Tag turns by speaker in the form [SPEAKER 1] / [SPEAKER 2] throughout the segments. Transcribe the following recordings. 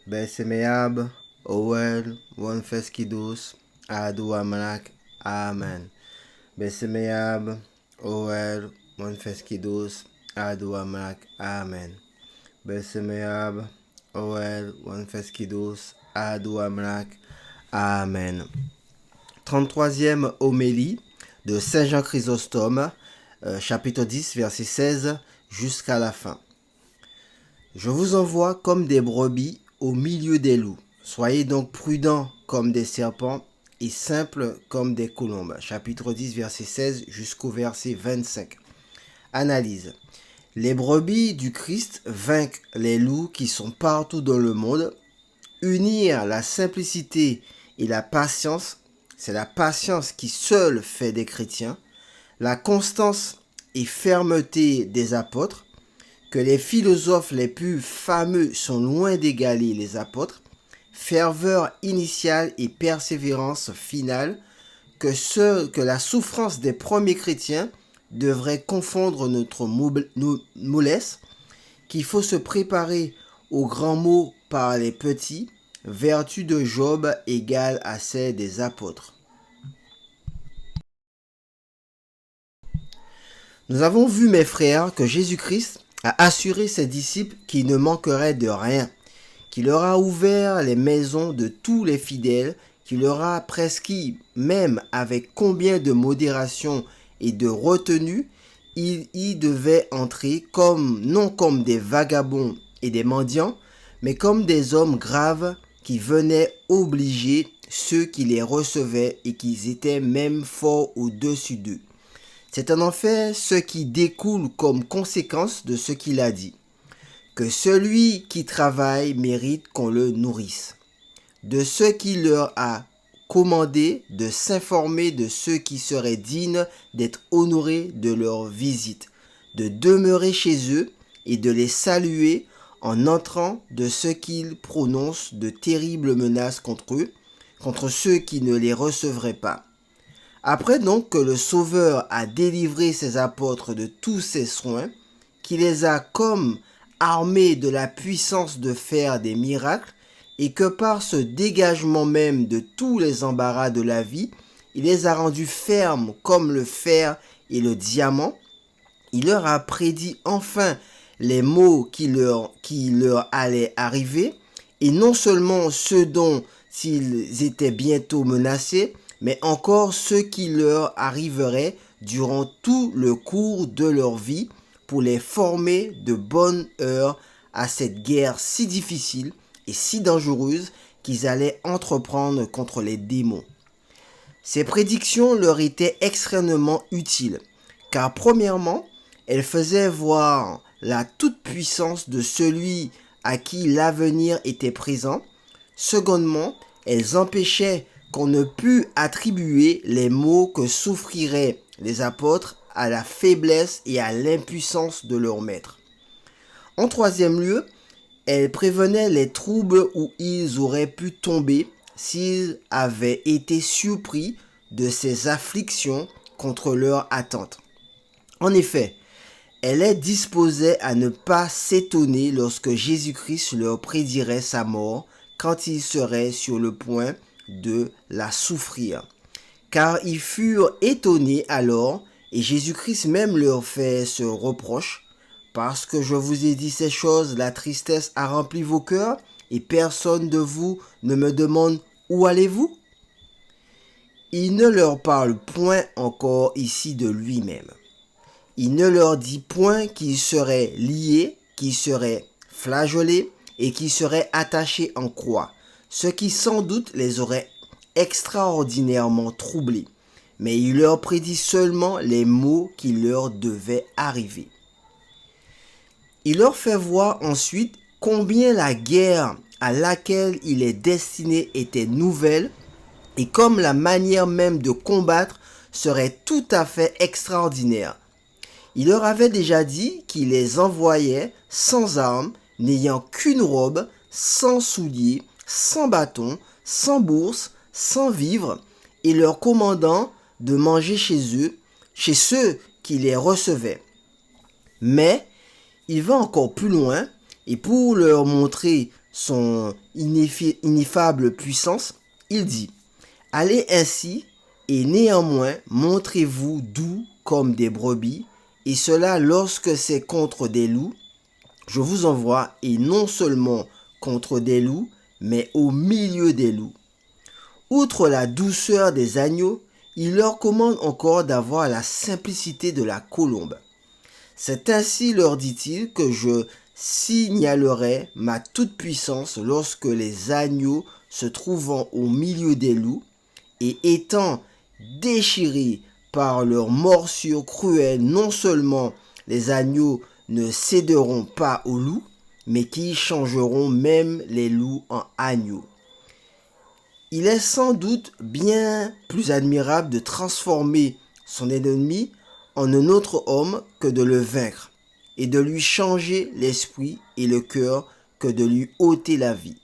[SPEAKER 1] Besemeab, Owel, Wonfeskidus, Adu Amalak, Amen. Besemeab, Owel, Wonfeskidus, Adu Amalak, Amen. Besemeab, Owel, Wonfeskidus, Adu Amalak, Amen. 33e homélie de Saint Jean Chrysostome, chapitre 10, verset 16 jusqu'à la fin. Je vous envoie comme des brebis au milieu des loups. Soyez donc prudents comme des serpents et simples comme des colombes. Chapitre 10, verset 16 jusqu'au verset 25. Analyse. Les brebis du Christ vainquent les loups qui sont partout dans le monde. Unir la simplicité et la patience, c'est la patience qui seule fait des chrétiens. La constance et fermeté des apôtres, que les philosophes les plus fameux sont loin d'égaler les apôtres, ferveur initiale et persévérance finale, que la souffrance des premiers chrétiens devrait confondre notre mollesse, qu'il faut se préparer aux grands mots par les petits, vertu de Job égale à celle des apôtres. Nous avons vu, mes frères, que Jésus-Christ a assuré ses disciples qu'ils ne manqueraient de rien, qu'il leur a ouvert les maisons de tous les fidèles, qu'il leur a prescrit, même avec combien de modération et de retenue, ils y devaient entrer non comme des vagabonds et des mendiants, mais comme des hommes graves qui venaient obliger ceux qui les recevaient et qui étaient même fort au-dessus d'eux. C'est en effet ce qui découle comme conséquence de ce qu'il a dit, que celui qui travaille mérite qu'on le nourrisse, de ce qu'il leur a commandé de s'informer de ceux qui seraient dignes d'être honorés de leur visite, de demeurer chez eux et de les saluer en entrant, de ce qu'ils prononcent de terribles menaces contre eux, contre ceux qui ne les recevraient pas. Après donc que le Sauveur a délivré ses apôtres de tous ses soins, qui les a comme armés de la puissance de faire des miracles, et que par ce dégagement même de tous les embarras de la vie, il les a rendus fermes comme le fer et le diamant, il leur a prédit enfin les maux qui leur allaient arriver, et non seulement ceux dont ils étaient bientôt menacés, mais encore ceux qui leur arriveraient durant tout le cours de leur vie pour les former de bonne heure à cette guerre si difficile et si dangereuse qu'ils allaient entreprendre contre les démons. Ces prédictions leur étaient extrêmement utiles, car premièrement, elles faisaient voir la toute-puissance de celui à qui l'avenir était présent. Secondement, elles empêchaient qu'on ne pût attribuer les maux que souffriraient les apôtres à la faiblesse et à l'impuissance de leur maître. En troisième lieu, elles prévenaient les troubles où ils auraient pu tomber s'ils avaient été surpris de ces afflictions contre leur attente. En effet, elles les disposaient à ne pas s'étonner lorsque Jésus-Christ leur prédirait sa mort quand ils seraient sur le point de la souffrir. Car ils furent étonnés alors, et Jésus-Christ même leur fait ce reproche: parce que je vous ai dit ces choses, la tristesse a rempli vos cœurs, et personne de vous ne me demande où allez-vous? Il ne leur parle point encore ici de lui-même. Il ne leur dit point qu'ils seraient liés, qu'ils seraient flagellés et qu'ils seraient attachés en croix, ce qui sans doute les aurait extraordinairement troublés. Mais il leur prédit seulement les maux qui leur devaient arriver. Il leur fait voir ensuite combien la guerre à laquelle il est destiné était nouvelle et comme la manière même de combattre serait tout à fait extraordinaire. Il leur avait déjà dit qu'il les envoyait sans armes, n'ayant qu'une robe, sans souliers, sans bâton, sans bourse, sans vivres, et leur commandant de manger chez eux, chez ceux qui les recevaient. Mais il va encore plus loin, et pour leur montrer son ineffable puissance, il dit: allez ainsi, et néanmoins montrez-vous doux comme des brebis, et cela lorsque c'est contre des loups, je vous envoie, et non seulement contre des loups, mais au milieu des loups. Outre la douceur des agneaux, il leur commande encore d'avoir la simplicité de la colombe. C'est ainsi, leur dit-il, que je signalerai ma toute-puissance lorsque les agneaux se trouvant au milieu des loups et étant déchirés par leurs morsures cruelles, non seulement les agneaux ne céderont pas aux loups, mais qui changeront même les loups en agneaux. Il est sans doute bien plus admirable de transformer son ennemi en un autre homme que de le vaincre, et de lui changer l'esprit et le cœur que de lui ôter la vie.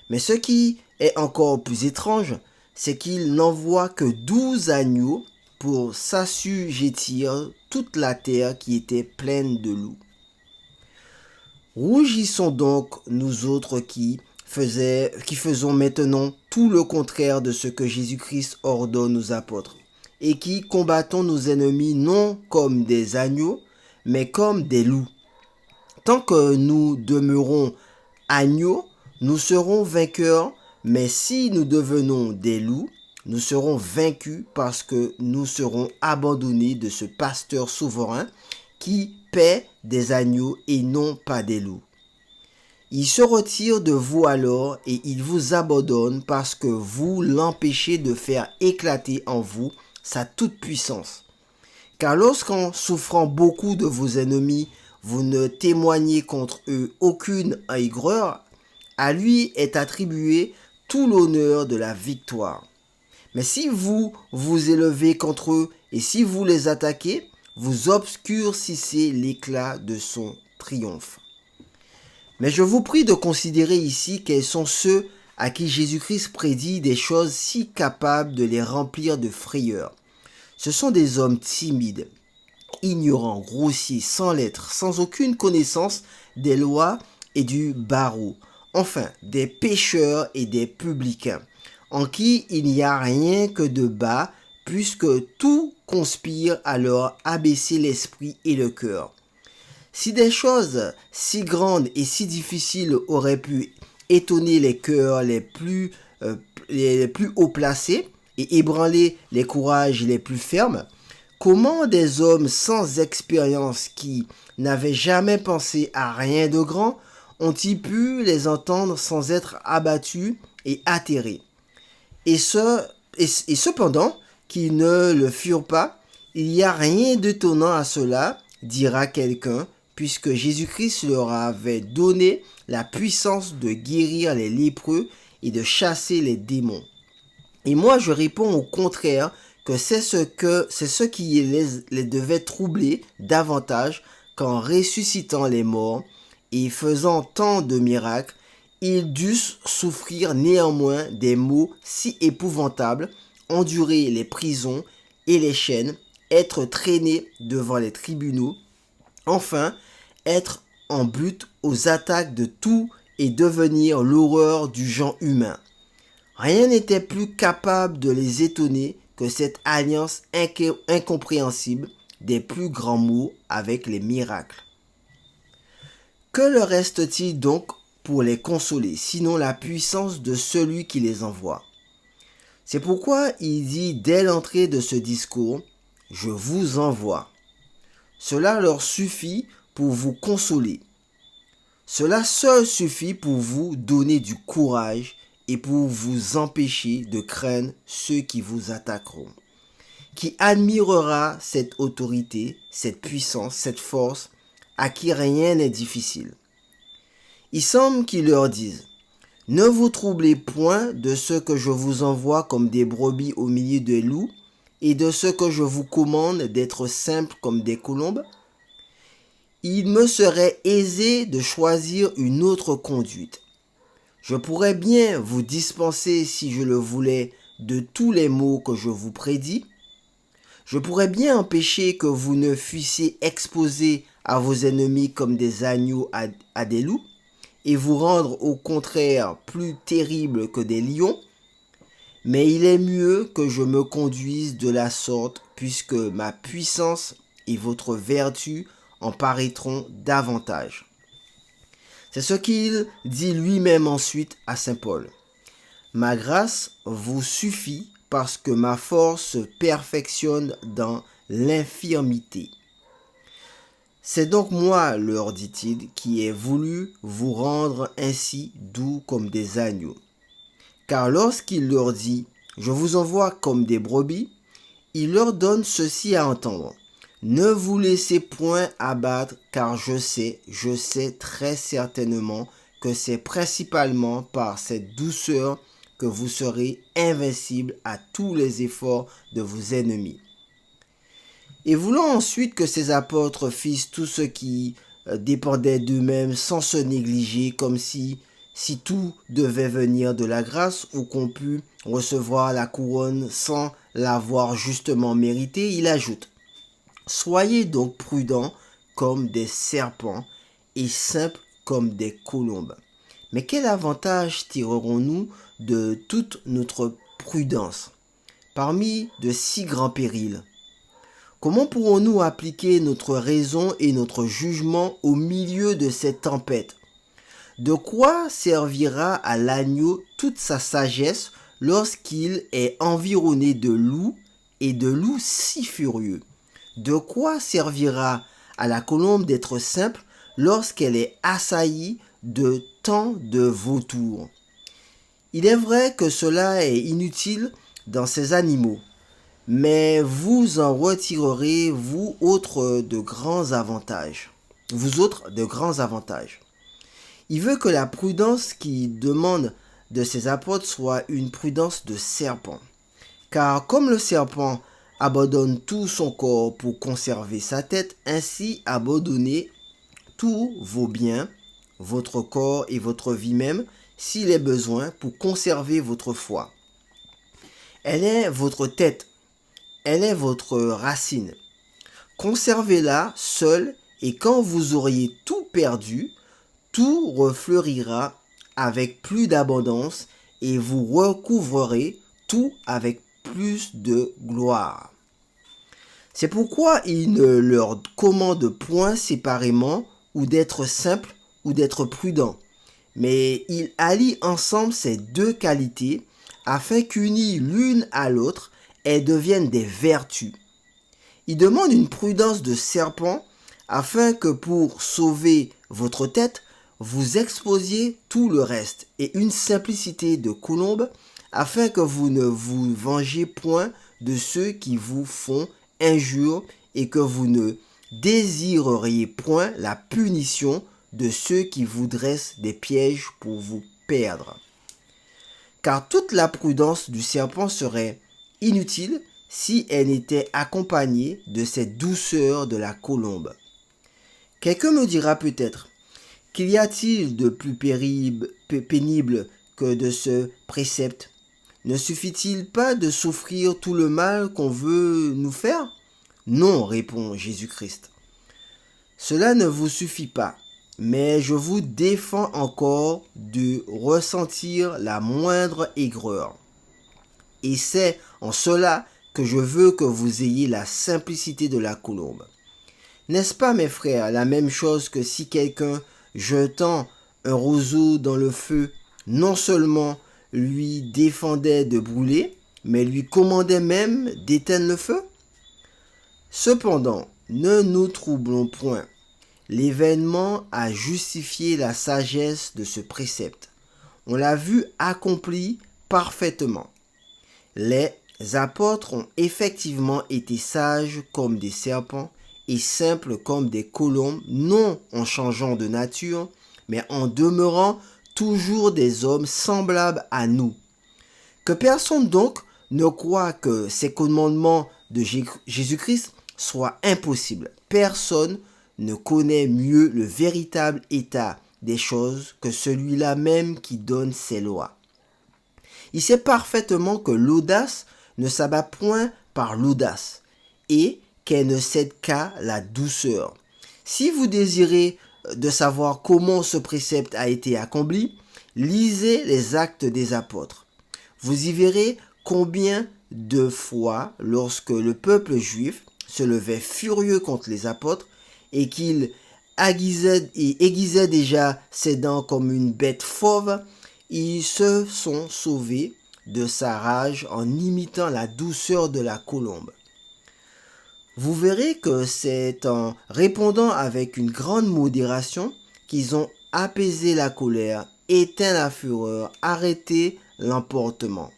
[SPEAKER 1] Mais ce qui est encore plus étrange, c'est qu'il n'envoie que 12 agneaux pour s'assujettir toute la terre qui était pleine de loups. Rougissons donc, nous autres qui faisons maintenant tout le contraire de ce que Jésus-Christ ordonne aux apôtres, et qui combattons nos ennemis non comme des agneaux, mais comme des loups. Tant que nous demeurons agneaux, nous serons vainqueurs, mais si nous devenons des loups, nous serons vaincus parce que nous serons abandonnés de ce pasteur souverain qui paie des agneaux et non pas des loups. Il se retire de vous alors et il vous abandonne parce que vous l'empêchez de faire éclater en vous sa toute-puissance. Car lorsqu'en souffrant beaucoup de vos ennemis, vous ne témoignez contre eux aucune aigreur, à lui est attribué tout l'honneur de la victoire. Mais si vous vous élevez contre eux et si vous les attaquez, vous obscurcissez l'éclat de son triomphe. Mais je vous prie de considérer ici quels sont ceux à qui Jésus-Christ prédit des choses si capables de les remplir de frayeur. Ce sont des hommes timides, ignorants, grossiers, sans lettres, sans aucune connaissance des lois et du barreau. Enfin, des pécheurs et des publicains, en qui il n'y a rien que de bas, puisque tout conspire à leur abaisser l'esprit et le cœur. Si des choses si grandes et si difficiles auraient pu étonner les cœurs les plus haut placés et ébranler les courages les plus fermes, comment des hommes sans expérience qui n'avaient jamais pensé à rien de grand ont-ils pu les entendre sans être abattus et atterrés? Et cependant qu'ils ne le furent pas, il n'y a rien d'étonnant à cela, dira quelqu'un, puisque Jésus-Christ leur avait donné la puissance de guérir les lépreux et de chasser les démons. Et moi je réponds au contraire que c'est ce qui les devait troubler davantage qu'en ressuscitant les morts et faisant tant de miracles, ils dussent souffrir néanmoins des maux si épouvantables, endurer les prisons et les chaînes, être traînés devant les tribunaux, enfin être en but aux attaques de tout et devenir l'horreur du genre humain. Rien n'était plus capable de les étonner que cette alliance incompréhensible des plus grands mots avec les miracles. Que leur reste-t-il donc pour les consoler, sinon la puissance de celui qui les envoie? C'est pourquoi il dit dès l'entrée de ce discours, « Je vous envoie ». Cela leur suffit pour vous consoler. Cela seul suffit pour vous donner du courage et pour vous empêcher de craindre ceux qui vous attaqueront. Qui admirera cette autorité, cette puissance, cette force, à qui rien n'est difficile? Il semble qu'ils leur disent: ne vous troublez point de ce que je vous envoie comme des brebis au milieu des loups, et de ce que je vous commande d'être simples comme des colombes. Il me serait aisé de choisir une autre conduite. Je pourrais bien vous dispenser, si je le voulais, de tous les maux que je vous prédis. Je pourrais bien empêcher que vous ne fussiez exposés à vos ennemis comme des agneaux à des loups, et vous rendre au contraire plus terrible que des lions, mais il est mieux que je me conduise de la sorte, puisque ma puissance et votre vertu en paraîtront davantage. C'est ce qu'il dit lui-même ensuite à Saint Paul. Ma grâce vous suffit parce que ma force se perfectionne dans l'infirmité. C'est donc moi, leur dit-il, qui ai voulu vous rendre ainsi doux comme des agneaux. Car lorsqu'il leur dit « Je vous envoie comme des brebis », il leur donne ceci à entendre. Ne vous laissez point abattre, car je sais très certainement que c'est principalement par cette douceur que vous serez invincibles à tous les efforts de vos ennemis. Et voulant ensuite que ces apôtres fissent tout ce qui dépendait d'eux-mêmes sans se négliger, comme si tout devait venir de la grâce ou qu'on pût recevoir la couronne sans l'avoir justement mérité, il ajoute « Soyez donc prudents comme des serpents et simples comme des colombes. » Mais quel avantage tirerons-nous de toute notre prudence parmi de si grands périls? Comment pourrons-nous appliquer notre raison et notre jugement au milieu de cette tempête? De quoi servira à l'agneau toute sa sagesse lorsqu'il est environné de loups et de loups si furieux? De quoi servira à la colombe d'être simple lorsqu'elle est assaillie de tant de vautours? Il est vrai que cela est inutile dans ces animaux, mais vous en retirerez, vous autres, de grands avantages. Il veut que la prudence qu'il demande de ses apôtres soit une prudence de serpent. Car comme le serpent abandonne tout son corps pour conserver sa tête, ainsi abandonnez tous vos biens, votre corps et votre vie même, s'il est besoin, pour conserver votre foi. Elle est votre tête, elle est votre racine. Conservez-la seule et quand vous auriez tout perdu, tout refleurira avec plus d'abondance et vous recouvrerez tout avec plus de gloire. C'est pourquoi il ne leur commande point séparément ou d'être simple ou d'être prudent, mais il allie ensemble ces deux qualités afin qu'unies l'une à l'autre, elles deviennent des vertus. Il demande une prudence de serpent afin que pour sauver votre tête, vous exposiez tout le reste et une simplicité de colombe afin que vous ne vous vengez point de ceux qui vous font injure et que vous ne désireriez point la punition de ceux qui vous dressent des pièges pour vous perdre. Car toute la prudence du serpent serait inutile si elle n'était accompagnée de cette douceur de la colombe. Quelqu'un me dira peut-être, qu'y a-t-il de plus pénible que de ce précepte? Ne suffit-il pas de souffrir tout le mal qu'on veut nous faire? Non, répond Jésus-Christ. Cela ne vous suffit pas, mais je vous défends encore de ressentir la moindre aigreur. Et c'est en cela que je veux que vous ayez la simplicité de la colombe. N'est-ce pas, mes frères, la même chose que si quelqu'un, jetant un roseau dans le feu, non seulement lui défendait de brûler, mais lui commandait même d'éteindre le feu? Cependant, ne nous troublons point. L'événement a justifié la sagesse de ce précepte. On l'a vu accompli parfaitement. Les apôtres ont effectivement été sages comme des serpents et simples comme des colombes, non en changeant de nature, mais en demeurant toujours des hommes semblables à nous. Que personne donc ne croit que ces commandements de Jésus-Christ soient impossibles. Personne ne connaît mieux le véritable état des choses que celui-là même qui donne ses lois. Il sait parfaitement que l'audace ne s'abat point par l'audace et qu'elle ne cède qu'à la douceur. Si vous désirez de savoir comment ce précepte a été accompli, lisez les Actes des Apôtres. Vous y verrez combien de fois, lorsque le peuple juif se levait furieux contre les apôtres et qu'il aiguisait déjà ses dents comme une bête fauve, ils se sont sauvés de sa rage en imitant la douceur de la colombe. Vous verrez que c'est en répondant avec une grande modération qu'ils ont apaisé la colère, éteint la fureur, arrêté l'emportement.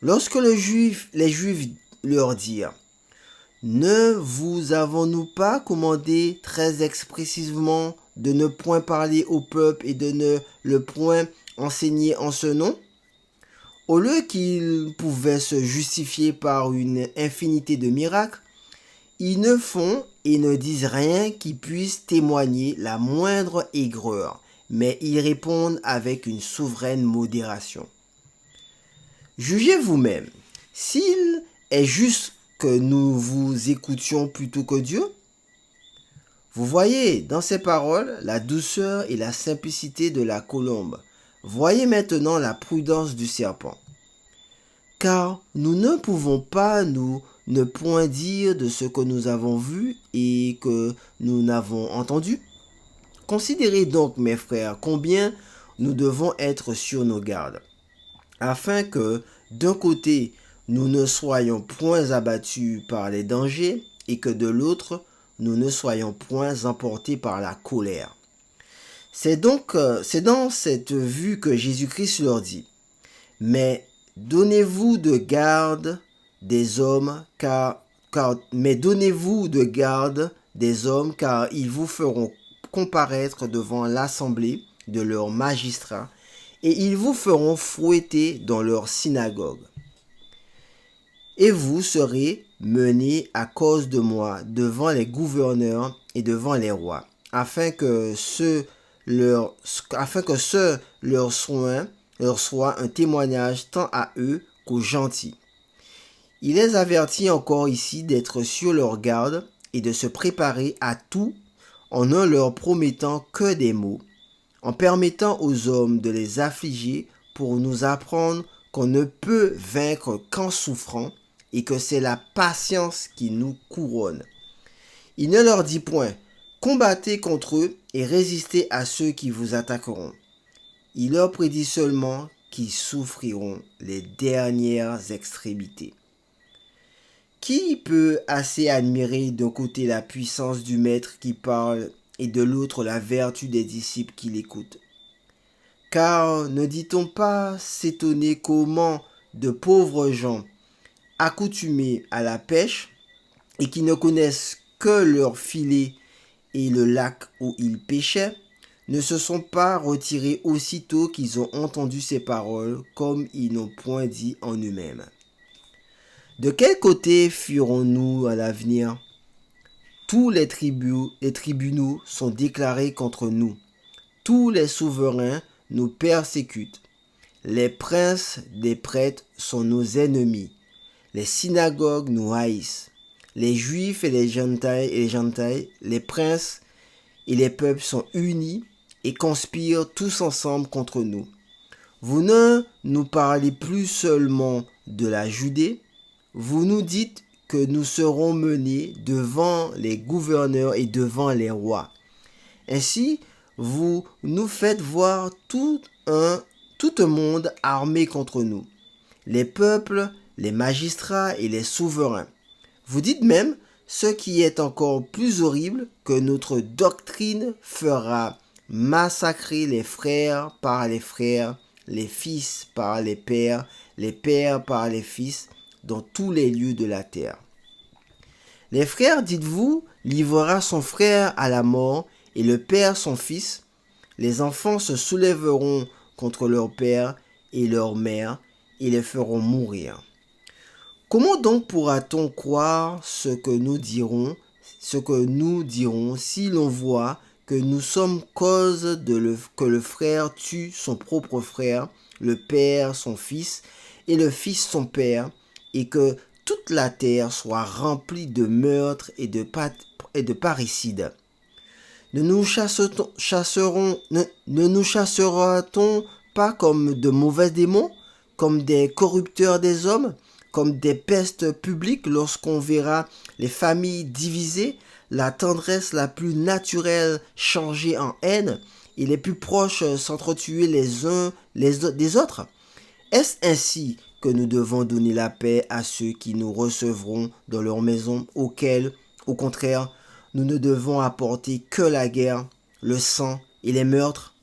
[SPEAKER 1] Lorsque les Juifs leur dirent « Ne vous avons-nous pas commandé très expressivement de ne point parler au peuple et de ne le point enseigner en ce nom ?» Au lieu qu'ils pouvaient se justifier par une infinité de miracles, ils ne font et ne disent rien qui puisse témoigner la moindre aigreur, mais ils répondent avec une souveraine modération. Jugez vous-même, s'il est juste que nous vous écoutions plutôt que Dieu. Vous voyez dans ces paroles la douceur et la simplicité de la colombe. Voyez maintenant la prudence du serpent. Car nous ne pouvons pas ne point dire de ce que nous avons vu et que nous n'avons entendu. Considérez donc, mes frères, combien nous devons être sur nos gardes, afin que, d'un côté, nous ne soyons point abattus par les dangers et que de l'autre, nous ne soyons point emportés par la colère. C'est dans cette vue que Jésus-Christ leur dit, « Mais donnez-vous de garde des hommes, car ils vous feront comparaître devant l'assemblée de leurs magistrats, et ils vous feront fouetter dans leur synagogue. Et vous serez menés à cause de moi devant les gouverneurs et devant les rois, afin que ce leur soit un témoignage tant à eux qu'aux gentils. » Il les avertit encore ici d'être sur leur garde et de se préparer à tout en ne leur promettant que des mots, en permettant aux hommes de les affliger pour nous apprendre qu'on ne peut vaincre qu'en souffrant et que c'est la patience qui nous couronne. Il ne leur dit point « Combattez contre eux et résistez à ceux qui vous attaqueront. » Il leur prédit seulement qu'ils souffriront les dernières extrémités. Qui peut assez admirer d'un côté la puissance du maître qui parle et de l'autre la vertu des disciples qui l'écoutent? Car ne dit-on pas s'étonner comment de pauvres gens, accoutumés à la pêche et qui ne connaissent que leur filet et le lac où ils pêchaient, ne se sont pas retirés aussitôt qu'ils ont entendu ces paroles, comme ils n'ont point dit en eux-mêmes. De quel côté fuirons-nous à l'avenir? Tous les tribunaux sont déclarés contre nous. Tous les souverains nous persécutent. Les princes des prêtres sont nos ennemis. Les synagogues nous haïssent. Les Juifs et les gentils, les princes et les peuples sont unis et conspirent tous ensemble contre nous. Vous ne nous parlez plus seulement de la Judée, vous nous dites que nous serons menés devant les gouverneurs et devant les rois. Ainsi, vous nous faites voir tout un monde armé contre nous, les peuples, les magistrats et les souverains. Vous dites même, ce qui est encore plus horrible, que notre doctrine fera massacrer les frères par les frères, les fils par les pères par les fils, dans tous les lieux de la terre. Les frères, dites-vous, livrera son frère à la mort et le père son fils. Les enfants se soulèveront contre leur père et leur mère et les feront mourir. Comment donc pourra-t-on croire ce que nous dirons si l'on voit que nous sommes cause que le frère tue son propre frère, le père son fils et le fils son père, et que toute la terre soit remplie de meurtres et de parricides? Ne nous chassera-t-on pas comme de mauvais démons, comme des corrupteurs des hommes, comme des pestes publiques lorsqu'on verra les familles divisées, la tendresse la plus naturelle changée en haine et les plus proches s'entretuer les uns des autres? Est-ce ainsi que nous devons donner la paix à ceux qui nous recevront dans leur maison, auxquels, au contraire, nous ne devons apporter que la guerre, le sang et les meurtres?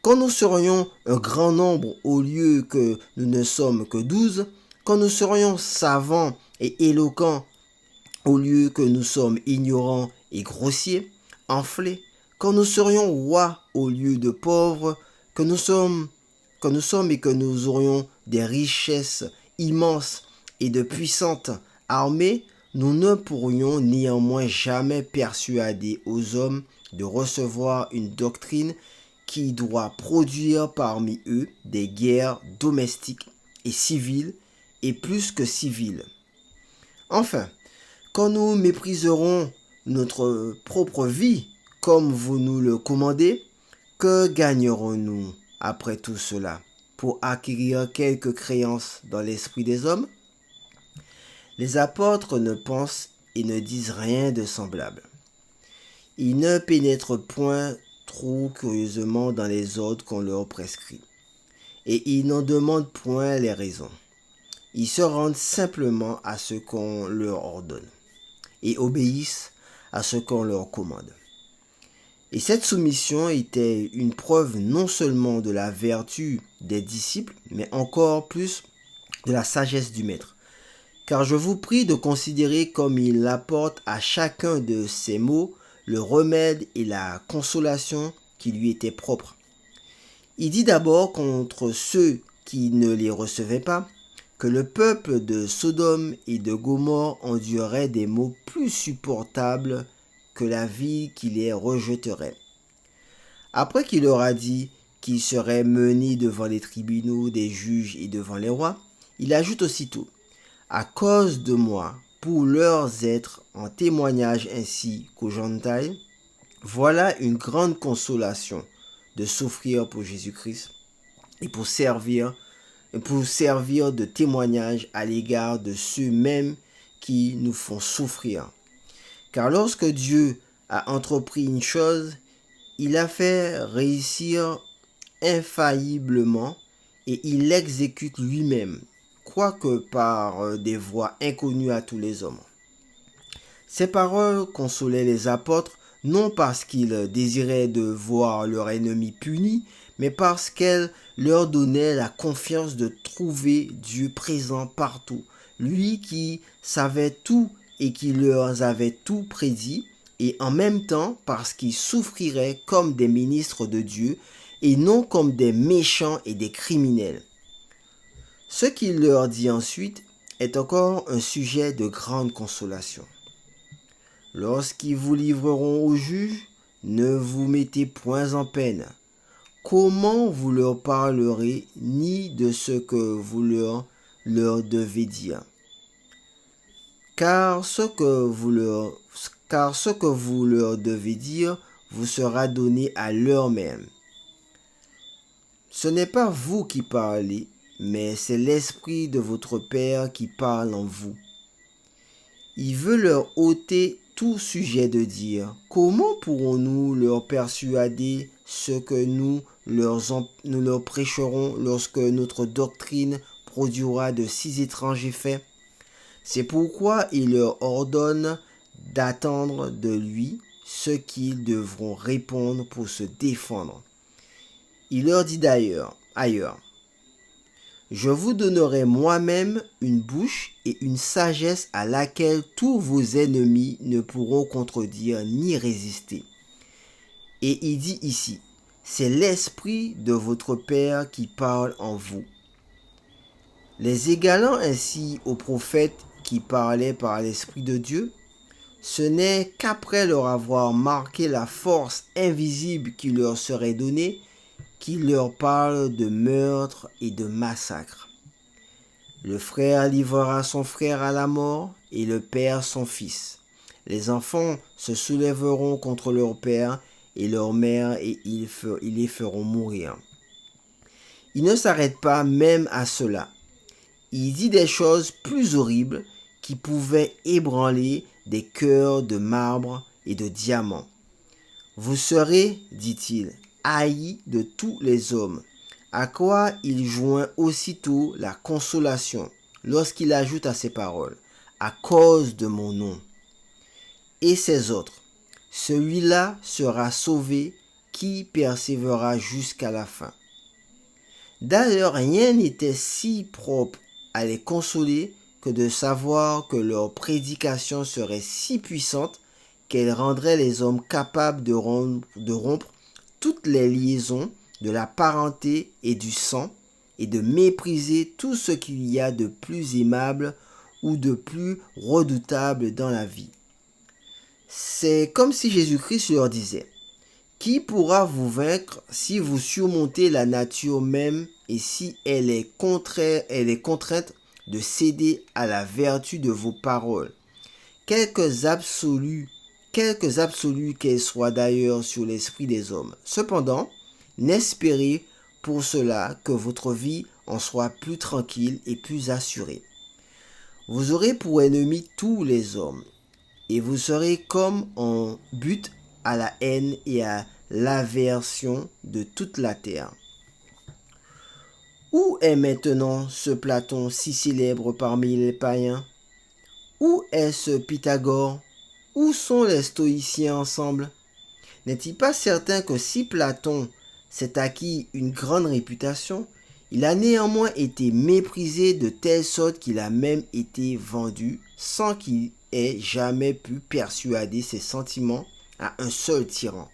[SPEAKER 1] Quand nous serions un grand nombre au lieu que nous ne sommes que 12, quand nous serions savants et éloquents au lieu que nous sommes ignorants et grossiers, enflés, quand nous serions rois au lieu de pauvres, que nous sommes, et que nous aurions des richesses immenses et de puissantes armées, nous ne pourrions néanmoins jamais persuader aux hommes de recevoir une doctrine qui doit produire parmi eux des guerres domestiques et civiles et plus que civiles. Enfin, quand nous mépriserons notre propre vie comme vous nous le commandez, que gagnerons-nous après tout cela pour acquérir quelques créances dans l'esprit des hommes? Les apôtres ne pensent et ne disent rien de semblable. Ils ne pénètrent point trop curieusement dans les ordres qu'on leur prescrit, et ils n'en demandent point les raisons. Ils se rendent simplement à ce qu'on leur ordonne et obéissent à ce qu'on leur commande. Et cette soumission était une preuve non seulement de la vertu des disciples, mais encore plus de la sagesse du Maître. Car je vous prie de considérer comme il apporte à chacun de ces mots le remède et la consolation qui lui étaient propres. Il dit d'abord contre ceux qui ne les recevaient pas, que le peuple de Sodome et de Gomorrhe endurerait des maux plus supportables que la ville qui les rejetterait. Après qu'il leur a dit qu'ils seraient menés devant les tribunaux des juges et devant les rois, il ajoute aussitôt, à cause de moi, pour leurs êtres en témoignage ainsi qu'aux gentils, voilà une grande consolation de souffrir pour Jésus-Christ et pour servir de témoignage à l'égard de ceux-mêmes qui nous font souffrir. Car lorsque Dieu a entrepris une chose, il la fait réussir infailliblement et il l'exécute lui-même, quoique par des voies inconnues à tous les hommes. Ces paroles consolaient les apôtres non parce qu'ils désiraient de voir leur ennemi puni, mais parce qu'elles leur donnaient la confiance de trouver Dieu présent partout, lui qui savait tout et qui leur avait tout prédit, et en même temps parce qu'ils souffriraient comme des ministres de Dieu et non comme des méchants et des criminels. Ce qu'il leur dit ensuite est encore un sujet de grande consolation. Lorsqu'ils vous livreront au juge, ne vous mettez point en peine. Comment vous leur parlerez ni de ce que vous leur devez dire? Car ce que vous leur devez dire vous sera donné à l'heure même. Ce n'est pas vous qui parlez, mais c'est l'Esprit de votre Père qui parle en vous. Il veut leur ôter tout sujet de dire. Comment pourrons-nous leur persuader ce que nous leur prêcherons lorsque notre doctrine produira de si étranges effets? C'est pourquoi il leur ordonne d'attendre de lui ce qu'ils devront répondre pour se défendre. Il leur dit ailleurs, je vous donnerai moi-même une bouche et une sagesse à laquelle tous vos ennemis ne pourront contredire ni résister. Et il dit ici, c'est l'Esprit de votre Père qui parle en vous. Les égalant ainsi aux prophètes qui parlaient par l'Esprit de Dieu, ce n'est qu'après leur avoir marqué la force invisible qui leur serait donnée, qu'il leur parle de meurtre et de massacre. Le frère livrera son frère à la mort et le père son fils. Les enfants se soulèveront contre leur père et leur mère et ils les feront mourir. Il ne s'arrête pas même à cela. Il dit des choses plus horribles qui pouvaient ébranler des cœurs de marbre et de diamant. Vous serez, dit-il, haïs de tous les hommes. À quoi il joint aussitôt la consolation lorsqu'il ajoute à ces paroles, à cause de mon nom. Et ces autres, celui-là sera sauvé qui persévérera jusqu'à la fin. D'ailleurs, rien n'était si propre à les consoler que de savoir que leur prédication serait si puissante qu'elle rendrait les hommes capables de rompre toutes les liaisons de la parenté et du sang et de mépriser tout ce qu'il y a de plus aimable ou de plus redoutable dans la vie. C'est comme si Jésus-Christ leur disait: qui pourra vous vaincre si vous surmontez la nature même et si elle est contrainte de céder à la vertu de vos paroles, quelques absolues qu'elles soient d'ailleurs sur l'esprit des hommes. Cependant, n'espérez pour cela que votre vie en soit plus tranquille et plus assurée. Vous aurez pour ennemis tous les hommes, et vous serez comme en but à la haine et à l'aversion de toute la terre. Où est maintenant ce Platon si célèbre parmi les païens? Où est ce Pythagore? Où sont les stoïciens ensemble? N'est-il pas certain que si Platon s'est acquis une grande réputation, il a néanmoins été méprisé de telle sorte qu'il a même été vendu sans qu'il ait jamais pu persuader ses sentiments à un seul tyran?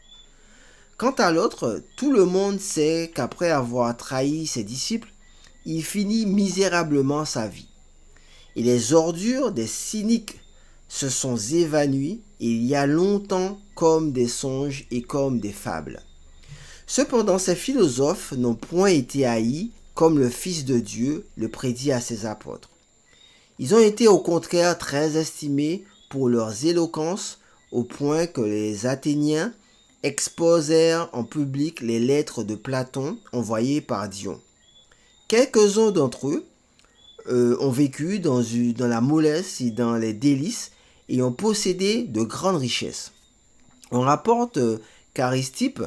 [SPEAKER 1] Quant à l'autre, tout le monde sait qu'après avoir trahi ses disciples, il finit misérablement sa vie. Et les ordures des cyniques se sont évanouies il y a longtemps comme des songes et comme des fables. Cependant, ces philosophes n'ont point été haïs comme le Fils de Dieu le prédit à ses apôtres. Ils ont été au contraire très estimés pour leurs éloquences au point que les Athéniens exposèrent en public les lettres de Platon envoyées par Dion. Quelques-uns d'entre eux ont vécu dans la mollesse et dans les délices et ont possédé de grandes richesses. On rapporte qu'Aristippe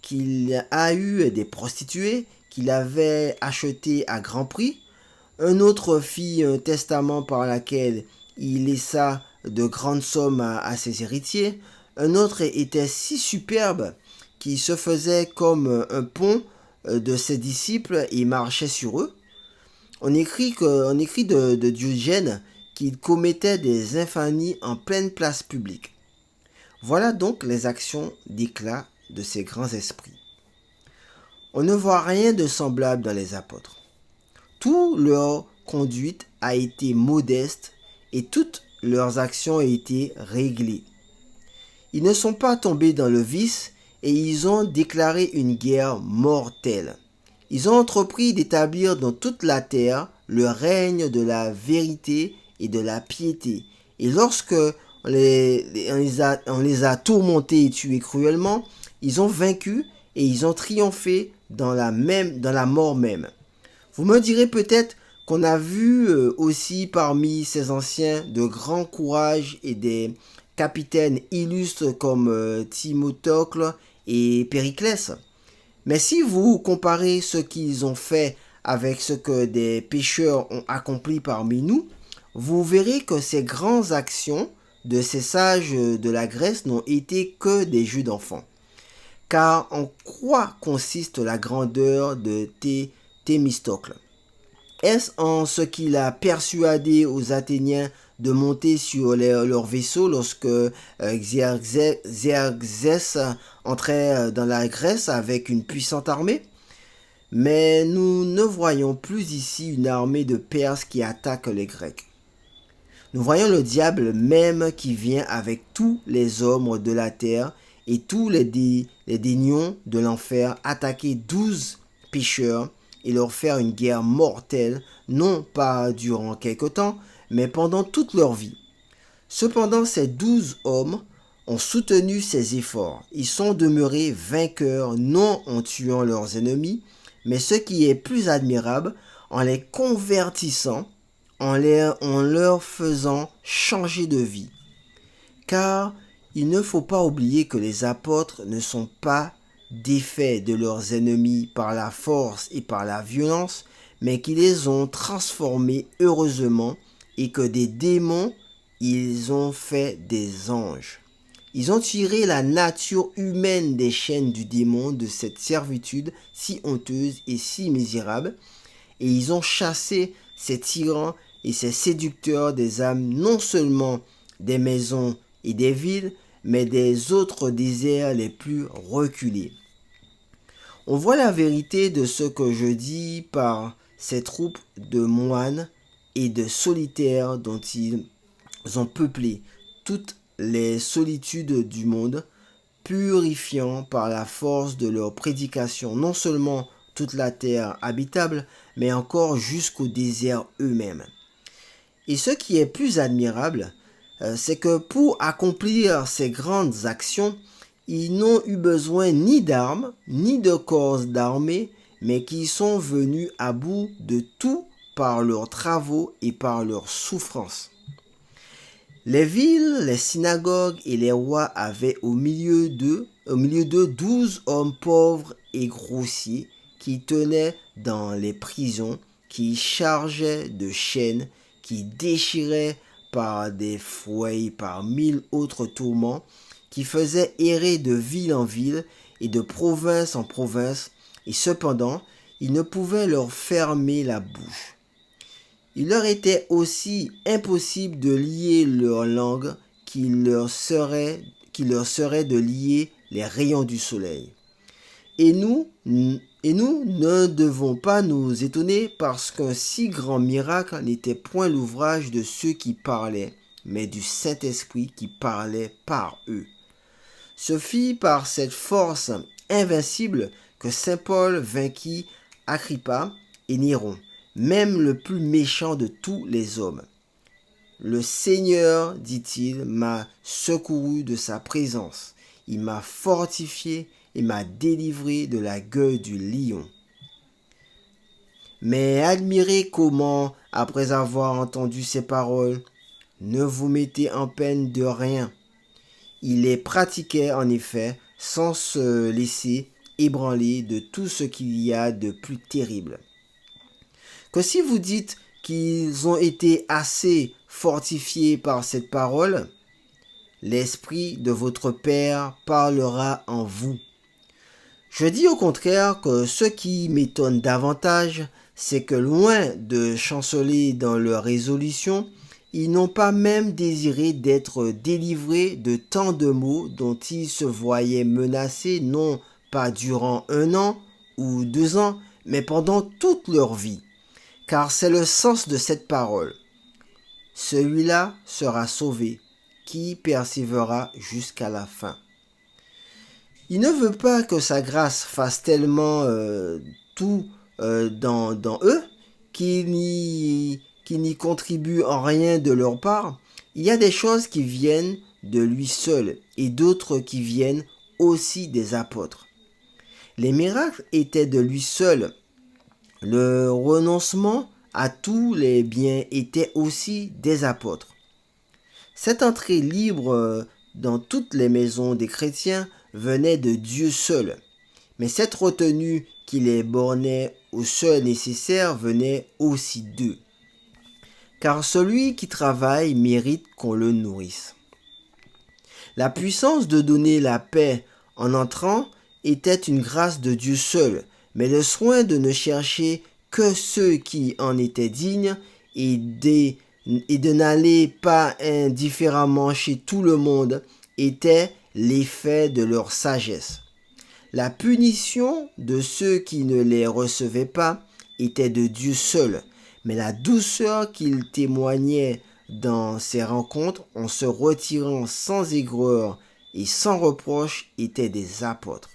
[SPEAKER 1] qu'il a eu des prostituées qu'il avait achetées à grand prix. Un autre fit un testament par lequel il laissa de grandes sommes à ses héritiers. Un autre était si superbe qu'il se faisait comme un pont de ses disciples et marchait sur eux. On écrit de Diogène qu'il commettait des infamies en pleine place publique. Voilà donc les actions d'éclat de ces grands esprits. On ne voit rien de semblable dans les apôtres. Toute leur conduite a été modeste et toutes leurs actions ont été réglées. Ils ne sont pas tombés dans le vice et ils ont déclaré une guerre mortelle. Ils ont entrepris d'établir dans toute la terre le règne de la vérité et de la piété. Et lorsque on les a tourmentés et tués cruellement, ils ont vaincu et ils ont triomphé dans la mort même. Vous me direz peut-être qu'on a vu aussi parmi ces anciens de grand courage et des capitaines illustres comme Timothée et Périclès. Mais si vous comparez ce qu'ils ont fait avec ce que des pécheurs ont accompli parmi nous, vous verrez que ces grandes actions de ces sages de la Grèce n'ont été que des jeux d'enfants. Car en quoi consiste la grandeur de Thémistocle? Est-ce en ce qu'il a persuadé aux Athéniens de monter sur leur vaisseau lorsque Xerxès entrait dans la Grèce avec une puissante armée? Mais nous ne voyons plus ici une armée de Perses qui attaque les Grecs. Nous voyons le diable même qui vient avec tous les hommes de la terre et tous les démons de l'enfer attaquer 12 pécheurs et leur faire une guerre mortelle, non pas durant quelque temps, mais pendant toute leur vie. Cependant, ces 12 hommes ont soutenu ses efforts. Ils sont demeurés vainqueurs, non en tuant leurs ennemis, mais ce qui est plus admirable, en les convertissant, en leur faisant changer de vie. Car il ne faut pas oublier que les apôtres ne sont pas défaits de leurs ennemis par la force et par la violence, mais qu'ils les ont transformés heureusement et que des démons, ils ont fait des anges. Ils ont tiré la nature humaine des chaînes du démon, de cette servitude si honteuse et si misérable, et ils ont chassé ces tyrans et ces séducteurs des âmes, non seulement des maisons et des villes, mais des autres déserts les plus reculés. On voit la vérité de ce que je dis par ces troupes de moines et de solitaires dont ils ont peuplé toutes les solitudes du monde, purifiant par la force de leur prédication non seulement toute la terre habitable, mais encore jusqu'au désert eux-mêmes. Et ce qui est plus admirable, c'est que pour accomplir ces grandes actions, ils n'ont eu besoin ni d'armes, ni de corps d'armée, mais qui sont venus à bout de tout par leurs travaux et par leurs souffrances. Les villes, les synagogues et les rois avaient au milieu d'eux 12 hommes pauvres et grossiers qui tenaient dans les prisons, qui chargeaient de chaînes, qui déchiraient par des fouets, par 1000 autres tourments, qui faisaient errer de ville en ville et de province en province, et cependant, ils ne pouvaient leur fermer la bouche. Il leur était aussi impossible de lier leur langue qu'il leur serait de lier les rayons du soleil. Et nous ne devons pas nous étonner parce qu'un si grand miracle n'était point l'ouvrage de ceux qui parlaient, mais du Saint-Esprit qui parlait par eux. Ce fut par cette force invincible que saint Paul vainquit Agrippa et Néron, même le plus méchant de tous les hommes. Le Seigneur, dit-il, m'a secouru de sa présence. Il m'a fortifié et m'a délivré de la gueule du lion. Mais admirez comment, après avoir entendu ces paroles, ne vous mettez en peine de rien. Il les pratiquait en effet sans se laisser ébranler de tout ce qu'il y a de plus terrible. Que si vous dites qu'ils ont été assez fortifiés par cette parole, l'Esprit de votre Père parlera en vous. Je dis au contraire que ce qui m'étonne davantage, c'est que loin de chanceler dans leur résolution, ils n'ont pas même désiré d'être délivrés de tant de maux dont ils se voyaient menacés, non pas durant 1 an ou 2 ans, mais pendant toute leur vie. Car c'est le sens de cette parole. Celui-là sera sauvé, qui persévérera jusqu'à la fin. Il ne veut pas que sa grâce fasse tellement tout dans eux qu'ils n'y contribuent en rien de leur part. Il y a des choses qui viennent de lui seul et d'autres qui viennent aussi des apôtres. Les miracles étaient de lui seul. Le renoncement à tous les biens était aussi des apôtres. Cette entrée libre dans toutes les maisons des chrétiens venait de Dieu seul. Mais cette retenue qui les bornait au seul nécessaire venait aussi d'eux. Car celui qui travaille mérite qu'on le nourrisse. La puissance de donner la paix en entrant était une grâce de Dieu seul, mais le soin de ne chercher que ceux qui en étaient dignes et de n'aller pas indifféremment chez tout le monde était l'effet de leur sagesse. La punition de ceux qui ne les recevaient pas était de Dieu seul, mais la douceur qu'il témoignait dans ces rencontres en se retirant sans aigreur et sans reproche était des apôtres.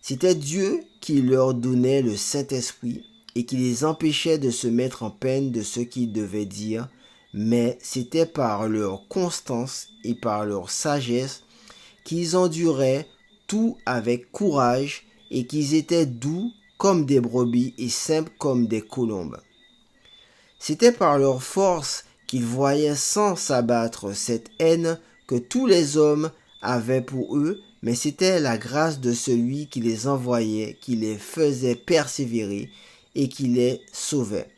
[SPEAKER 1] C'était Dieu qui leur donnait le Saint-Esprit et qui les empêchait de se mettre en peine de ce qu'ils devaient dire, mais c'était par leur constance et par leur sagesse qu'ils enduraient tout avec courage et qu'ils étaient doux comme des brebis et simples comme des colombes. C'était par leur force qu'ils voyaient sans s'abattre cette haine que tous les hommes avaient pour eux, mais c'était la grâce de celui qui les envoyait, qui les faisait persévérer et qui les sauvait.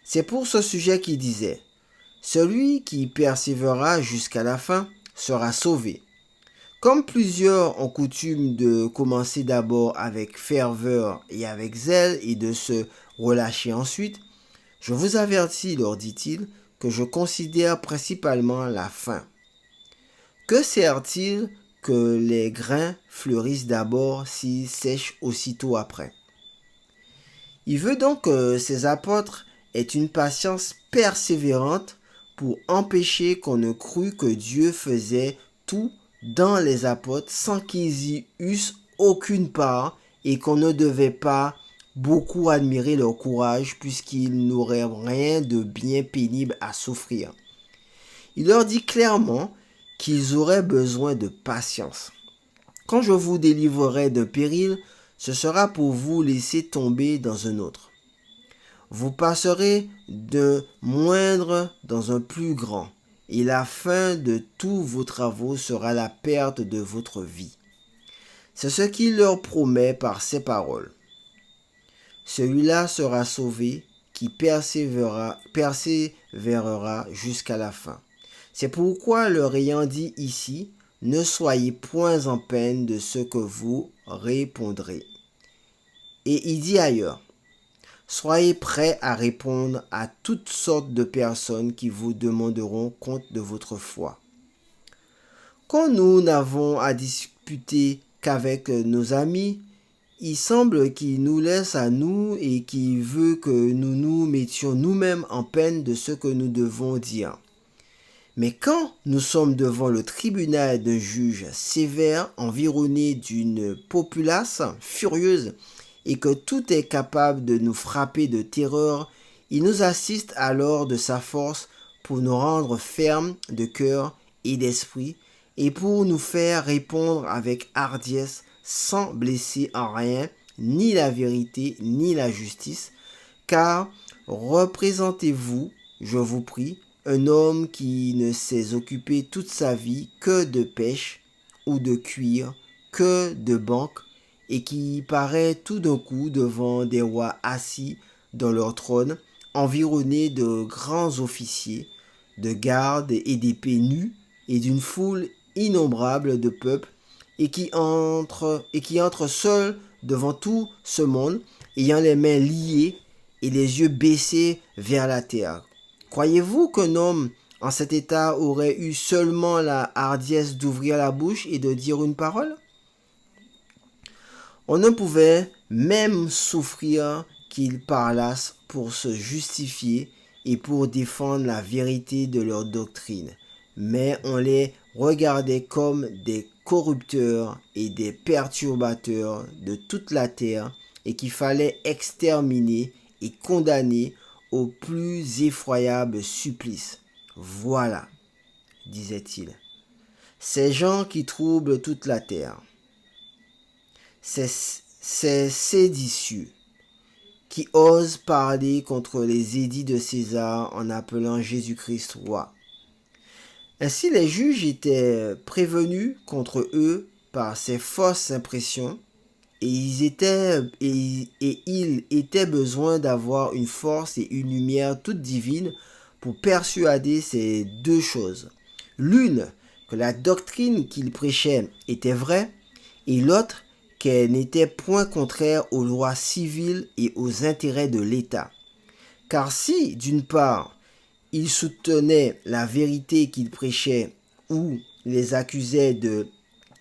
[SPEAKER 1] C'est pour ce sujet qu'il disait, « Celui qui persévérera jusqu'à la fin sera sauvé. » Comme plusieurs ont coutume de commencer d'abord avec ferveur et avec zèle et de se relâcher ensuite, je vous avertis, leur dit-il, que je considère principalement la fin. Que sert-il que les grains fleurissent d'abord s'ils sèchent aussitôt après? Il veut donc que ces apôtres aient une patience persévérante pour empêcher qu'on ne crût que Dieu faisait tout dans les apôtres sans qu'ils y eussent aucune part et qu'on ne devait pas beaucoup admirer leur courage puisqu'ils n'auraient rien de bien pénible à souffrir. Il leur dit clairement qu'ils auraient besoin de patience. Quand je vous délivrerai d'un péril, ce sera pour vous laisser tomber dans un autre. Vous passerez d'un moindre dans un plus grand, et la fin de tous vos travaux sera la perte de votre vie. C'est ce qu'il leur promet par ces paroles. Celui-là sera sauvé qui persévérera jusqu'à la fin. C'est pourquoi leur ayant dit ici, ne soyez point en peine de ce que vous répondrez. Et il dit ailleurs, soyez prêts à répondre à toutes sortes de personnes qui vous demanderont compte de votre foi. Quand nous n'avons à discuter qu'avec nos amis, il semble qu'il nous laisse à nous et qu'il veut que nous nous mettions nous-mêmes en peine de ce que nous devons dire. Mais quand nous sommes devant le tribunal d'un juge sévère, environné d'une populace furieuse, et que tout est capable de nous frapper de terreur, il nous assiste alors de sa force pour nous rendre fermes de cœur et d'esprit, et pour nous faire répondre avec hardiesse, sans blesser en rien, ni la vérité, ni la justice, car représentez-vous, je vous prie, un homme qui ne s'est occupé toute sa vie que de pêche ou de cuir, que de banque, et qui paraît tout d'un coup devant des rois assis dans leur trône, environnés de grands officiers, de gardes et d'épées nues, et d'une foule innombrable de peuples, et qui entre seul devant tout ce monde, ayant les mains liées et les yeux baissés vers la terre. Croyez-vous qu'un homme en cet état aurait eu seulement la hardiesse d'ouvrir la bouche et de dire une parole? On ne pouvait même souffrir qu'ils parlassent pour se justifier et pour défendre la vérité de leur doctrine, mais on les regardait comme des corrupteurs et des perturbateurs de toute la terre et qu'il fallait exterminer et condamner au plus effroyable supplice. Voilà, disait-il, ces gens qui troublent toute la terre. Ces séditieux qui osent parler contre les édits de César en appelant Jésus-Christ roi. Ainsi les juges étaient prévenus contre eux par ces fausses impressions et il était besoin d'avoir une force et une lumière toute divine pour persuader ces deux choses. L'une, que la doctrine qu'ils prêchaient était vraie, et l'autre, qu'elle n'était point contraire aux lois civiles et aux intérêts de l'État. Car si, d'une part, ils soutenaient la vérité qu'ils prêchaient ou les accusaient de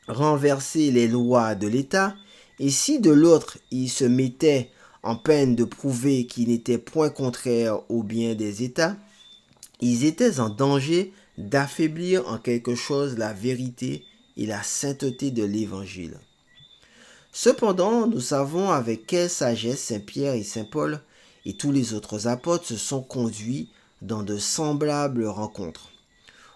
[SPEAKER 1] renverser les lois de l'État, et si de l'autre ils se mettaient en peine de prouver qu'ils n'étaient point contraires au bien des États, ils étaient en danger d'affaiblir en quelque chose la vérité et la sainteté de l'Évangile. Cependant, nous savons avec quelle sagesse Saint Pierre et Saint Paul et tous les autres apôtres se sont conduits dans de semblables rencontres.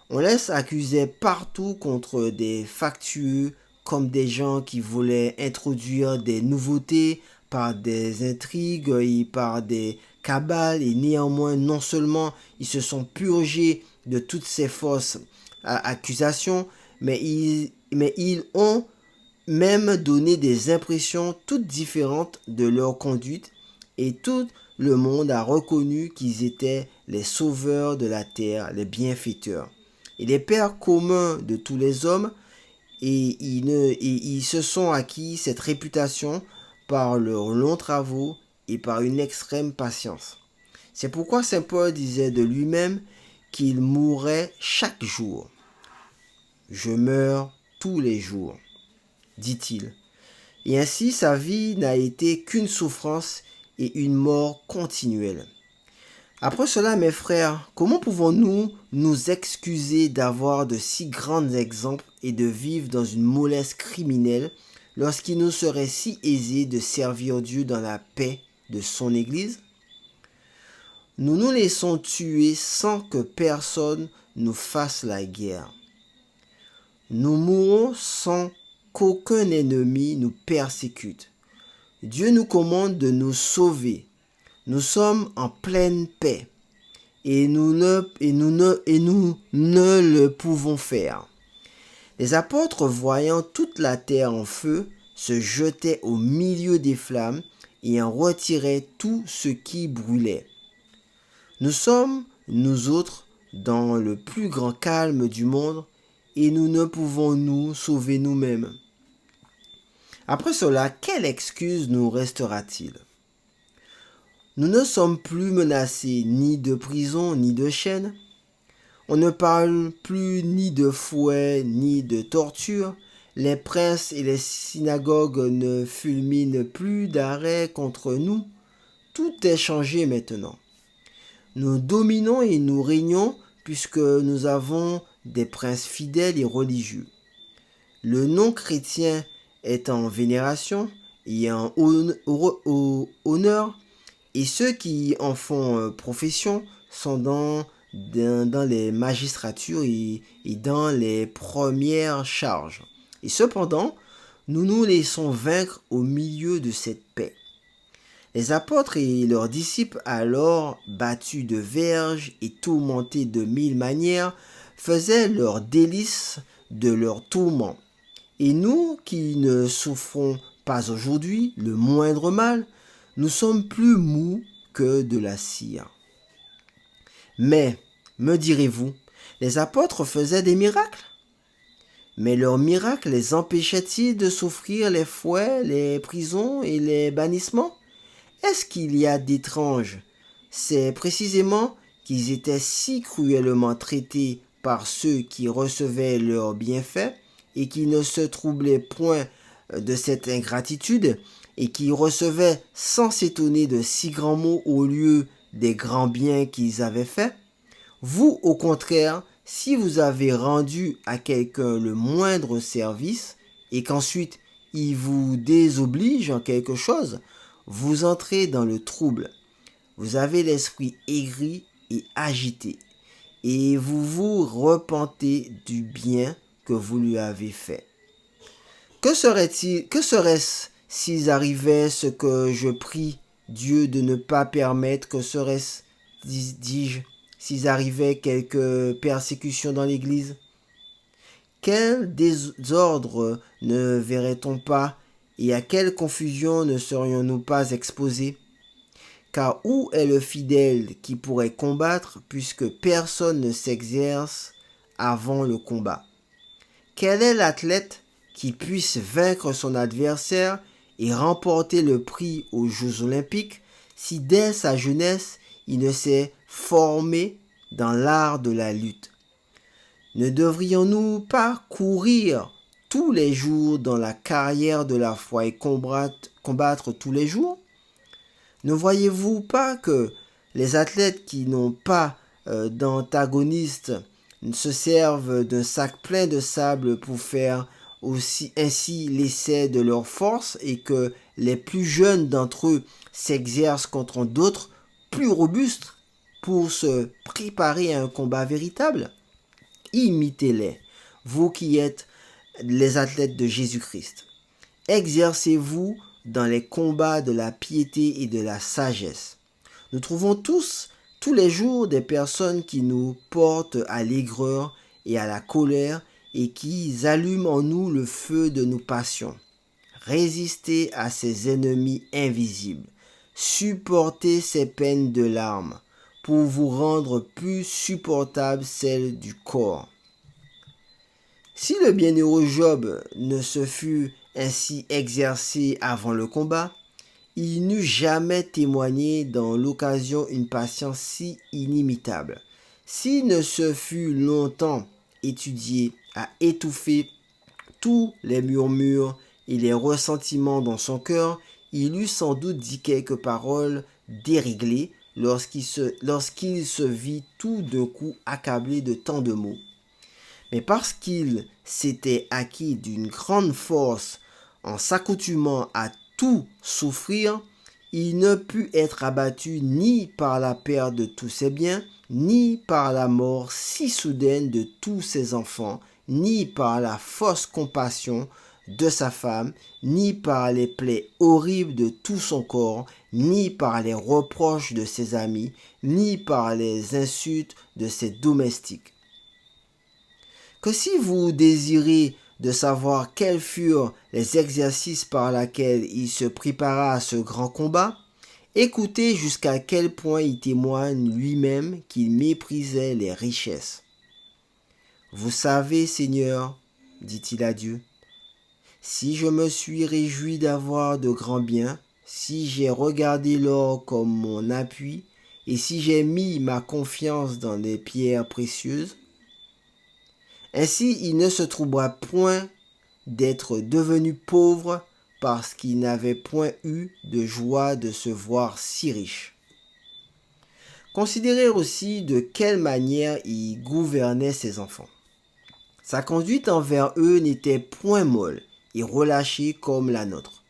[SPEAKER 1] On laisse accuser partout contre des factueux comme des gens qui voulaient introduire des nouveautés par des intrigues et par des cabales, et néanmoins non seulement ils se sont purgés de toutes ces fausses accusations, mais ils ont même donné des impressions toutes différentes de leur conduite, et tout le monde a reconnu qu'ils étaient les sauveurs de la terre, les bienfaiteurs et les pères communs de tous les hommes, et ils se sont acquis cette réputation par leurs longs travaux et par une extrême patience. C'est pourquoi Saint Paul disait de lui-même qu'il mourait chaque jour. Je meurs tous les jours, dit-il. Et ainsi sa vie n'a été qu'une souffrance et une mort continuelle. Après cela, mes frères, comment pouvons-nous nous excuser d'avoir de si grands exemples et de vivre dans une mollesse criminelle lorsqu'il nous serait si aisé de servir Dieu dans la paix de son Église? Nous nous laissons tuer sans que personne nous fasse la guerre. Nous mourons sans qu'aucun ennemi nous persécute. Dieu nous commande de nous sauver. Nous sommes en pleine paix et nous ne le pouvons faire. Les apôtres, voyant toute la terre en feu, se jetaient au milieu des flammes et en retiraient tout ce qui brûlait. Nous sommes, nous autres, dans le plus grand calme du monde et nous ne pouvons nous sauver nous-mêmes. Après cela, quelle excuse nous restera-t-il? Nous ne sommes plus menacés ni de prison ni de chaînes. On ne parle plus ni de fouet ni de torture. Les princes et les synagogues ne fulminent plus d'arrêt contre nous. Tout est changé maintenant. Nous dominons et nous régnons puisque nous avons des princes fidèles et religieux. Le nom chrétien est en vénération et en honneur, et ceux qui en font profession sont dans les magistratures et dans les premières charges. Et cependant, nous nous laissons vaincre au milieu de cette paix. Les apôtres et leurs disciples, alors battus de verges et tourmentés de mille manières, faisaient leur délice de leur tourment. Et nous qui ne souffrons pas aujourd'hui le moindre mal, nous sommes plus mous que de la cire. Mais, me direz-vous, les apôtres faisaient des miracles? Mais leurs miracles les empêchaient-ils de souffrir les fouets, les prisons et les bannissements? Est-ce qu'il y a d'étrange? C'est précisément qu'ils étaient si cruellement traités par ceux qui recevaient leurs bienfaits et qui ne se troublaient point de cette ingratitude et qui recevaient sans s'étonner de si grands maux au lieu des grands biens qu'ils avaient faits. Vous, au contraire, si vous avez rendu à quelqu'un le moindre service et qu'ensuite il vous désoblige en quelque chose, vous entrez dans le trouble. Vous avez l'esprit aigri et agité, et vous vous repentez du bien que vous lui avez fait. Que serait-ce s'ils arrivaient ce que je prie Dieu de ne pas permettre? Que serait-ce, dis-je, s'ils arrivaient quelques persécutions dans l'Église? Quel désordre ne verrait-on pas, et à quelle confusion ne serions-nous pas exposés? Car où est le fidèle qui pourrait combattre, puisque personne ne s'exerce avant le combat? Quel est l'athlète qui puisse vaincre son adversaire et remporter le prix aux Jeux Olympiques si dès sa jeunesse il ne s'est formé dans l'art de la lutte? Ne devrions-nous pas courir tous les jours dans la carrière de la foi et combattre tous les jours? Ne voyez-vous pas que les athlètes qui n'ont pas d'antagonistes se servent d'un sac plein de sable pour faire ainsi l'essai de leur force, et que les plus jeunes d'entre eux s'exercent contre d'autres plus robustes? pour se préparer à un combat véritable? Imitez-les, vous qui êtes les athlètes de Jésus-Christ. Exercez-vous dans les combats de la piété et de la sagesse. Nous trouvons tous les jours, des personnes qui nous portent à l'aigreur et à la colère et qui allument en nous le feu de nos passions. Résistez à ces ennemis invisibles. Supportez ces peines de larmes pour vous rendre plus supportables celles du corps. Si le bienheureux Job ne se fût ainsi exercé avant le combat, il n'eût jamais témoigné dans l'occasion une patience si inimitable. S'il ne se fût longtemps étudié à étouffer tous les murmures et les ressentiments dans son cœur, il eût sans doute dit quelques paroles déréglées lorsqu'il se vit tout d'un coup accablé de tant de maux. Mais parce qu'il s'était acquis d'une grande force en s'accoutumant à tout souffrir, il ne put être abattu ni par la perte de tous ses biens, ni par la mort si soudaine de tous ses enfants, ni par la fausse compassion de sa femme, ni par les plaies horribles de tout son corps, ni par les reproches de ses amis, ni par les insultes de ses domestiques. Que si vous désirez de savoir quels furent les exercices par lesquels il se prépara à ce grand combat, écoutez jusqu'à quel point il témoigne lui-même qu'il méprisait les richesses. Vous savez, Seigneur, dit-il à Dieu, si je me suis réjoui d'avoir de grands biens, si j'ai regardé l'or comme mon appui, et si j'ai mis ma confiance dans les pierres précieuses, ainsi il ne se troubera point d'être devenu pauvre parce qu'il n'avait point eu de joie de se voir si riche. Considérez aussi de quelle manière il gouvernait ses enfants. Sa conduite envers eux n'était point molle et relâchée comme la nôtre,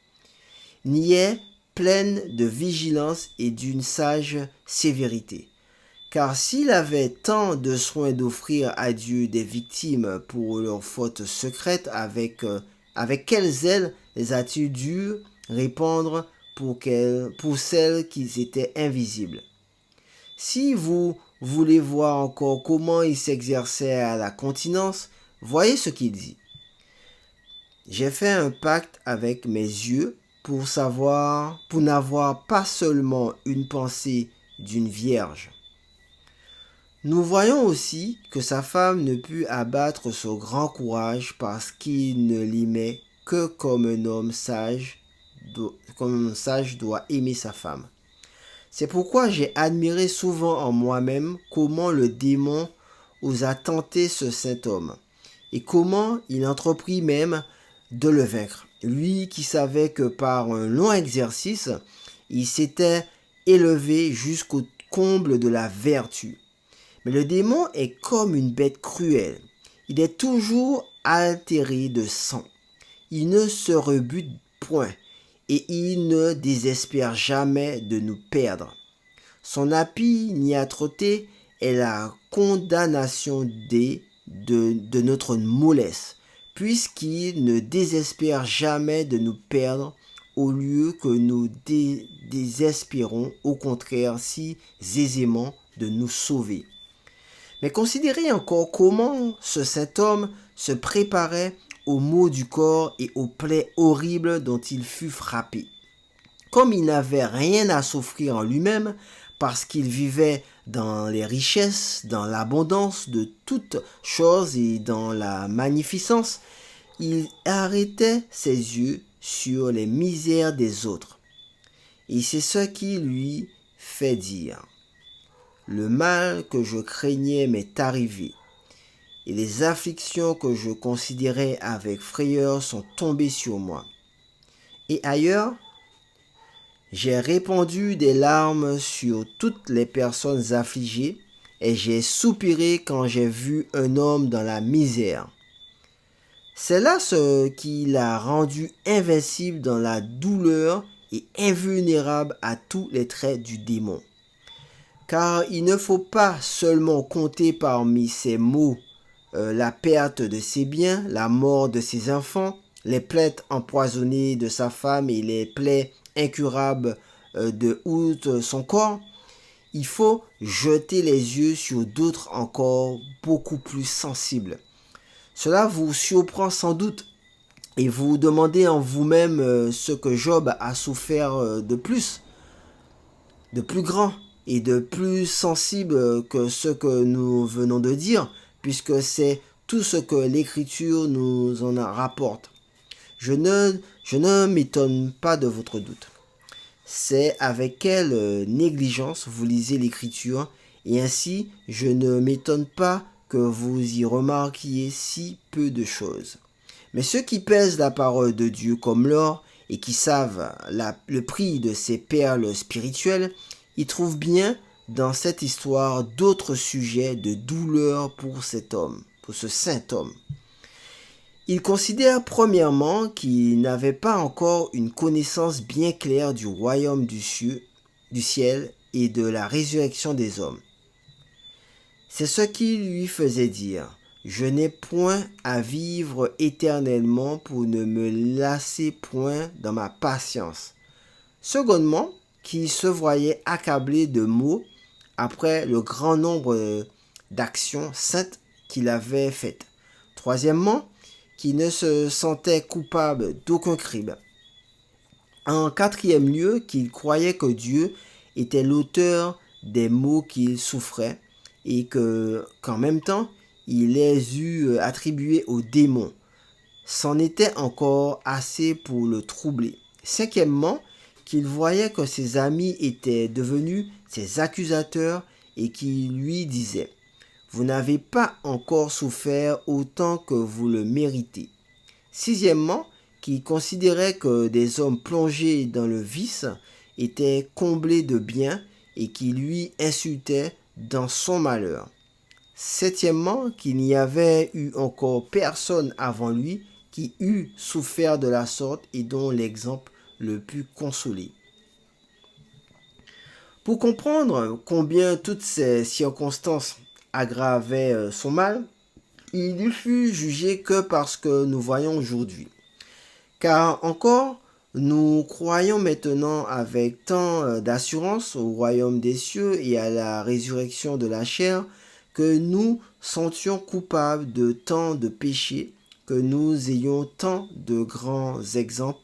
[SPEAKER 1] ni est pleine de vigilance et d'une sage sévérité. Car s'il avait tant de soin d'offrir à Dieu des victimes pour leurs fautes secrètes, avec quel zèle les a-t-il dû répandre pour celles qui étaient invisibles? Si vous voulez voir encore comment il s'exerçait à la continence, voyez ce qu'il dit. J'ai fait un pacte avec mes yeux pour n'avoir pas seulement une pensée d'une vierge. Nous voyons aussi que sa femme ne put abattre son grand courage parce qu'il ne l'aimait que comme un sage doit aimer sa femme. C'est pourquoi j'ai admiré souvent en moi-même comment le démon osa tenter ce saint homme et comment il entreprit même de le vaincre. Lui qui savait que par un long exercice, il s'était élevé jusqu'au comble de la vertu. Mais le démon est comme une bête cruelle. Il est toujours altéré de sang. Il ne se rebute point et il ne désespère jamais de nous perdre. Son opiniâtreté est la condamnation de notre mollesse, puisqu'il ne désespère jamais de nous perdre au lieu que nous désespérons au contraire si aisément de nous sauver. Mais considérez encore comment ce saint homme se préparait aux maux du corps et aux plaies horribles dont il fut frappé. Comme il n'avait rien à souffrir en lui-même, parce qu'il vivait dans les richesses, dans l'abondance de toutes choses et dans la magnificence, il arrêtait ses yeux sur les misères des autres. Et c'est ce qui lui fait dire: le mal que je craignais m'est arrivé, et les afflictions que je considérais avec frayeur sont tombées sur moi. Et ailleurs, j'ai répandu des larmes sur toutes les personnes affligées, et j'ai soupiré quand j'ai vu un homme dans la misère. C'est là ce qui l'a rendu invincible dans la douleur et invulnérable à tous les traits du démon. Car il ne faut pas seulement compter parmi ces mots la perte de ses biens, la mort de ses enfants, les plaintes empoisonnées de sa femme et les plaies incurables de outre son corps. Il faut jeter les yeux sur d'autres encore beaucoup plus sensibles. Cela vous surprend sans doute et vous vous demandez en vous-même ce que Job a souffert de plus grand et de plus sensible que ce que nous venons de dire, puisque c'est tout ce que l'Écriture nous en rapporte. Je ne m'étonne pas de votre doute. C'est avec quelle négligence vous lisez l'Écriture, et ainsi je ne m'étonne pas que vous y remarquiez si peu de choses. Mais ceux qui pèsent la parole de Dieu comme l'or et qui savent le prix de ces perles spirituelles, y trouvent bien dans cette histoire d'autres sujets de douleur pour cet homme, pour ce saint homme. Il considère premièrement qu'il n'avait pas encore une connaissance bien claire du royaume du ciel et de la résurrection des hommes. C'est ce qui lui faisait dire: je n'ai point à vivre éternellement pour ne me lasser point dans ma patience. Secondement, qu'il se voyait accablé de maux après le grand nombre d'actions saintes qu'il avait faites. Troisièmement, qu'il ne se sentait coupable d'aucun crime. En quatrième lieu, qu'il croyait que Dieu était l'auteur des maux qu'il souffrait et qu'en même temps, il les eût attribués aux démons. C'en était encore assez pour le troubler. Cinquièmement, qu'il voyait que ses amis étaient devenus ses accusateurs et qui lui disaient: vous n'avez pas encore souffert autant que vous le méritez. Sixièmement, qu'il considérait que des hommes plongés dans le vice étaient comblés de biens et qui lui insultaient dans son malheur. Septièmement, qu'il n'y avait eu encore personne avant lui qui eût souffert de la sorte et dont l'exemple le put consoler. Pour comprendre combien toutes ces circonstances aggravaient son mal, il ne fut jugé que parce que nous voyons aujourd'hui. Car encore, nous croyons maintenant avec tant d'assurance au royaume des cieux et à la résurrection de la chair que nous sentions coupables de tant de péchés, que nous ayons tant de grands exemples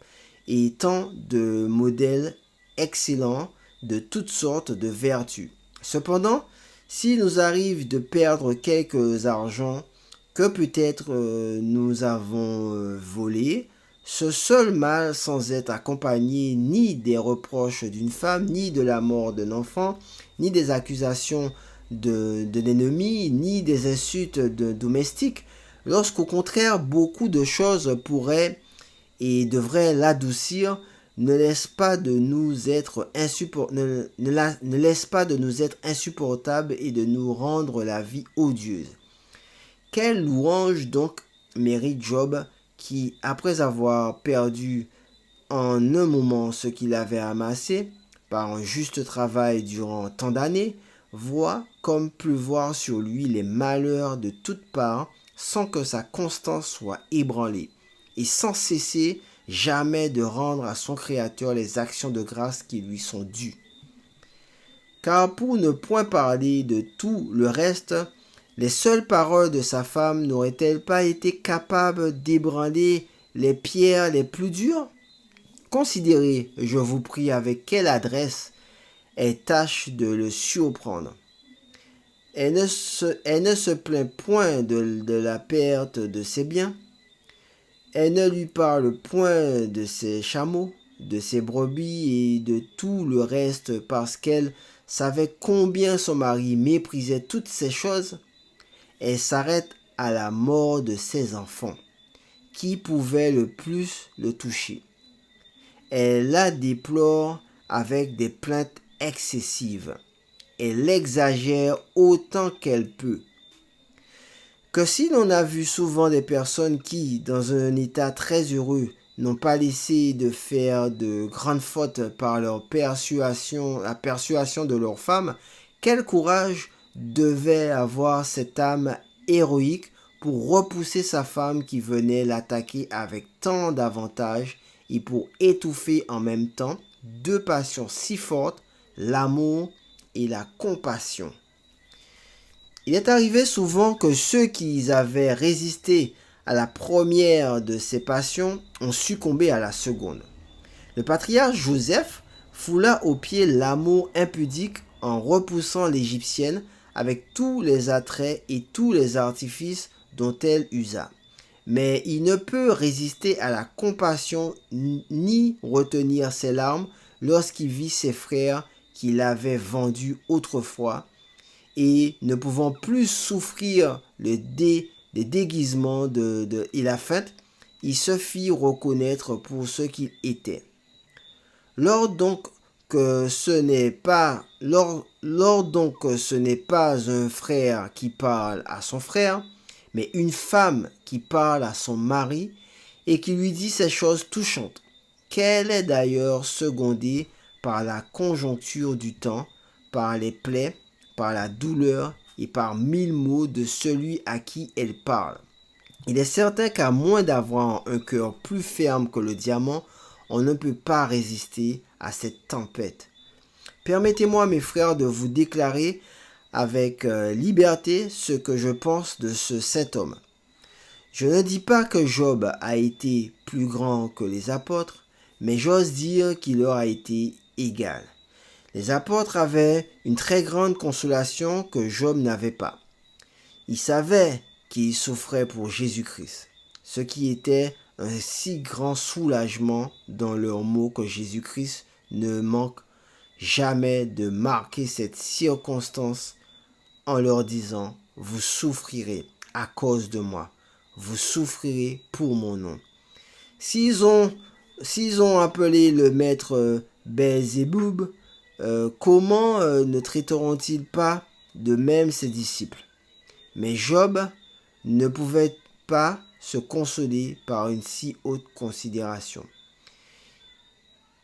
[SPEAKER 1] et tant de modèles excellents de toutes sortes de vertus. Cependant, s'il nous arrive de perdre quelques argents que peut-être nous avons volés, ce seul mal, sans être accompagné ni des reproches d'une femme, ni de la mort d'un enfant, ni des accusations de l'ennemi, ni des insultes de domestiques, lorsqu'au contraire beaucoup de choses pourraient et devraient l'adoucir, ne laisse pas de nous être insupportables et de nous rendre la vie odieuse. Quelle louange donc mérite Job qui, après avoir perdu en un moment ce qu'il avait amassé, par un juste travail durant tant d'années, voit comme pleuvoir sur lui les malheurs de toutes parts sans que sa constance soit ébranlée, et sans cesser jamais de rendre à son Créateur les actions de grâce qui lui sont dues. Car pour ne point parler de tout le reste, les seules paroles de sa femme n'auraient-elles pas été capables d'ébranler les pierres les plus dures? Considérez, je vous prie, avec quelle adresse elle tâche de le surprendre. Elle ne se plaint point de la perte de ses biens. Elle ne lui parle point de ses chameaux, de ses brebis et de tout le reste parce qu'elle savait combien son mari méprisait toutes ces choses. Elle s'arrête à la mort de ses enfants, qui pouvait le plus le toucher. Elle la déplore avec des plaintes excessives. Elle l'exagère autant qu'elle peut. Que si l'on a vu souvent des personnes qui, dans un état très heureux, n'ont pas laissé de faire de grandes fautes par la persuasion de leur femme, Quel courage devait avoir cette âme héroïque pour repousser sa femme qui venait l'attaquer avec tant d'avantages et pour étouffer en même temps deux passions si fortes, l'amour et la compassion. Il est arrivé souvent que ceux qui avaient résisté à la première de ces passions ont succombé à la seconde. Le patriarche Joseph foula aux pieds l'amour impudique en repoussant l'Égyptienne avec tous les attraits et tous les artifices dont elle usa. Mais il ne peut résister à la compassion ni retenir ses larmes lorsqu'il vit ses frères qu'il avait vendus autrefois et ne pouvant plus souffrir les déguisements et la fête, il se fit reconnaître pour ce qu'il était. Lors donc que ce n'est pas un frère qui parle à son frère, mais une femme qui parle à son mari et qui lui dit ces choses touchantes, qu'elle est d'ailleurs secondée par la conjoncture du temps, par les plaies, par la douleur et par 1000 mots de celui à qui elle parle. Il est certain qu'à moins d'avoir un cœur plus ferme que le diamant, on ne peut pas résister à cette tempête. Permettez-moi, mes frères, de vous déclarer avec liberté ce que je pense de ce saint homme. Je ne dis pas que Job a été plus grand que les apôtres, mais j'ose dire qu'il leur a été égal. Les apôtres avaient une très grande consolation que Job n'avait pas. Ils savaient qu'ils souffraient pour Jésus-Christ, ce qui était un si grand soulagement dans leurs mots que Jésus-Christ ne manque jamais de marquer cette circonstance en leur disant « Vous souffrirez à cause de moi, vous souffrirez pour mon nom ». S'ils ont appelé le maître Belzéboub, comment ne traiteront-ils pas de même ses disciples? Mais Job ne pouvait pas se consoler par une si haute considération.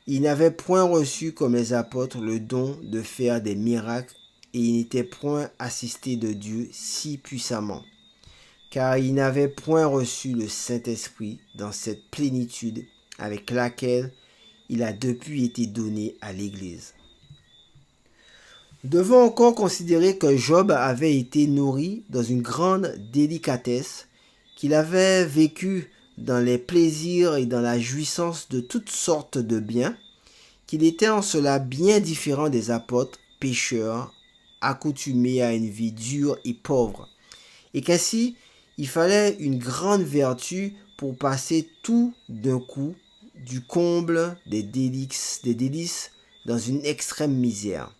[SPEAKER 1] Il n'avait point reçu comme les apôtres le don de faire des miracles et il n'était point assisté de Dieu si puissamment, car il n'avait point reçu le Saint-Esprit dans cette plénitude avec laquelle il a depuis été donné à l'Église. Nous devons encore considérer que Job avait été nourri dans une grande délicatesse, qu'il avait vécu dans les plaisirs et dans la jouissance de toutes sortes de biens, qu'il était en cela bien différent des apôtres pécheurs, accoutumés à une vie dure et pauvre, et qu'ainsi il fallait une grande vertu pour passer tout d'un coup du comble des délices dans une extrême misère.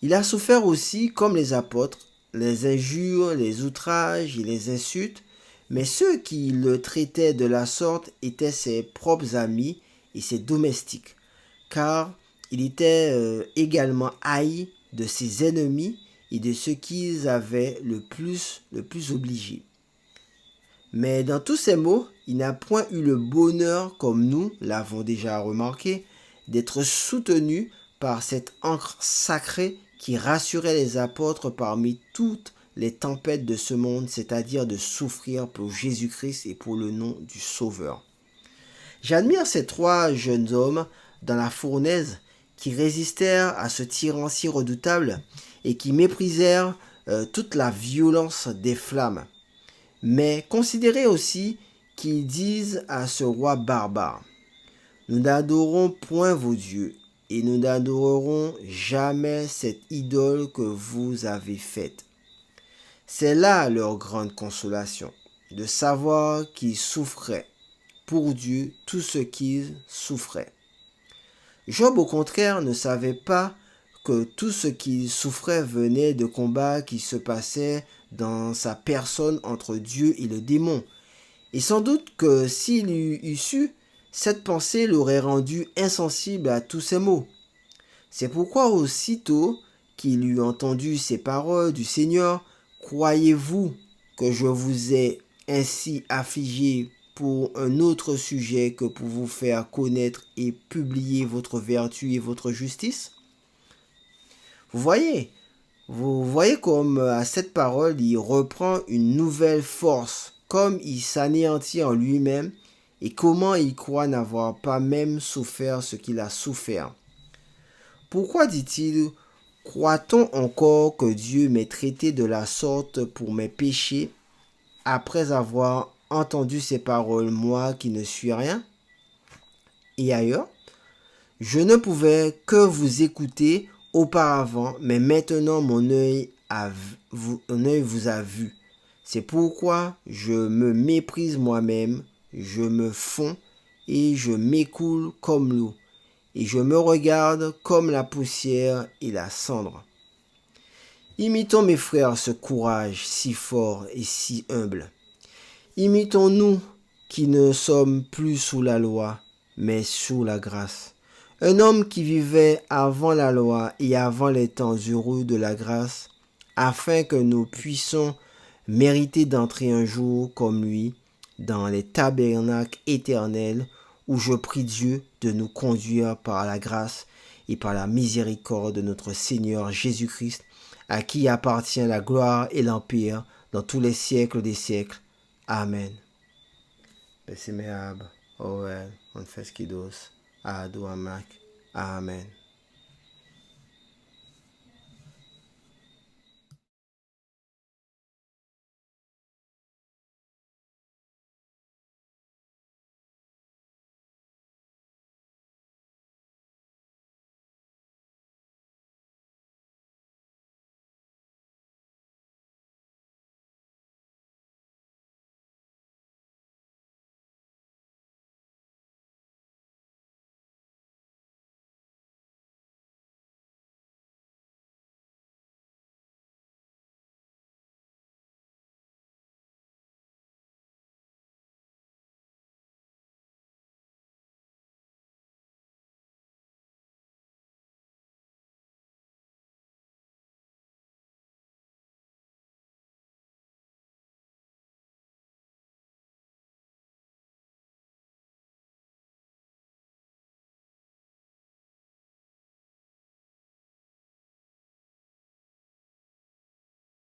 [SPEAKER 1] Il a souffert aussi, comme les apôtres, les injures, les outrages et les insultes, mais ceux qui le traitaient de la sorte étaient ses propres amis et ses domestiques, car il était également haï de ses ennemis et de ceux qu'ils avaient le plus obligés. Mais dans tous ces mots, il n'a point eu le bonheur, comme nous l'avons déjà remarqué, d'être soutenu par cette encre sacrée qui rassurait les apôtres parmi toutes les tempêtes de ce monde, c'est-à-dire de souffrir pour Jésus-Christ et pour le nom du Sauveur. J'admire ces trois jeunes hommes dans la fournaise qui résistèrent à ce tyran si redoutable et qui méprisèrent toute la violence des flammes. Mais considérez aussi qu'ils disent à ce roi barbare, « Nous n'adorons point vos dieux, et nous n'adorerons jamais cette idole que vous avez faite. » C'est là leur grande consolation, de savoir qu'ils souffraient pour Dieu tout ce qu'ils souffraient. Job, au contraire, ne savait pas que tout ce qu'il souffrait venait de combats qui se passaient dans sa personne entre Dieu et le démon. Et sans doute que s'il eût su, cette pensée l'aurait rendu insensible à tous ces maux. C'est pourquoi aussitôt qu'il eut entendu ces paroles du Seigneur, « Croyez-vous que je vous ai ainsi affligé pour un autre sujet que pour vous faire connaître et publier votre vertu et votre justice ?» Vous voyez comme à cette parole, il reprend une nouvelle force, comme il s'anéantit en lui-même et comment il croit n'avoir pas même souffert ce qu'il a souffert. Pourquoi dit-il, croit-on encore que Dieu m'ait traité de la sorte pour mes péchés après avoir entendu ces paroles, moi qui ne suis rien? Et ailleurs, je ne pouvais que vous écouter auparavant, mais maintenant mon œil vous a vu. C'est pourquoi je me méprise moi-même, je me fonds et je m'écoule comme l'eau, et je me regarde comme la poussière et la cendre. Imitons mes frères ce courage si fort et si humble. Imitons-nous qui ne sommes plus sous la loi, mais sous la grâce. Un homme qui vivait avant la loi et avant les temps heureux de la grâce, afin que nous puissions mériter d'entrer un jour comme lui dans les tabernacles éternels où je prie Dieu de nous conduire par la grâce et par la miséricorde de notre Seigneur Jésus-Christ, à qui appartient la gloire et l'empire dans tous les siècles des siècles. Amen. Besimeab, Oel, und Feskidos, Adu Amak. Amen.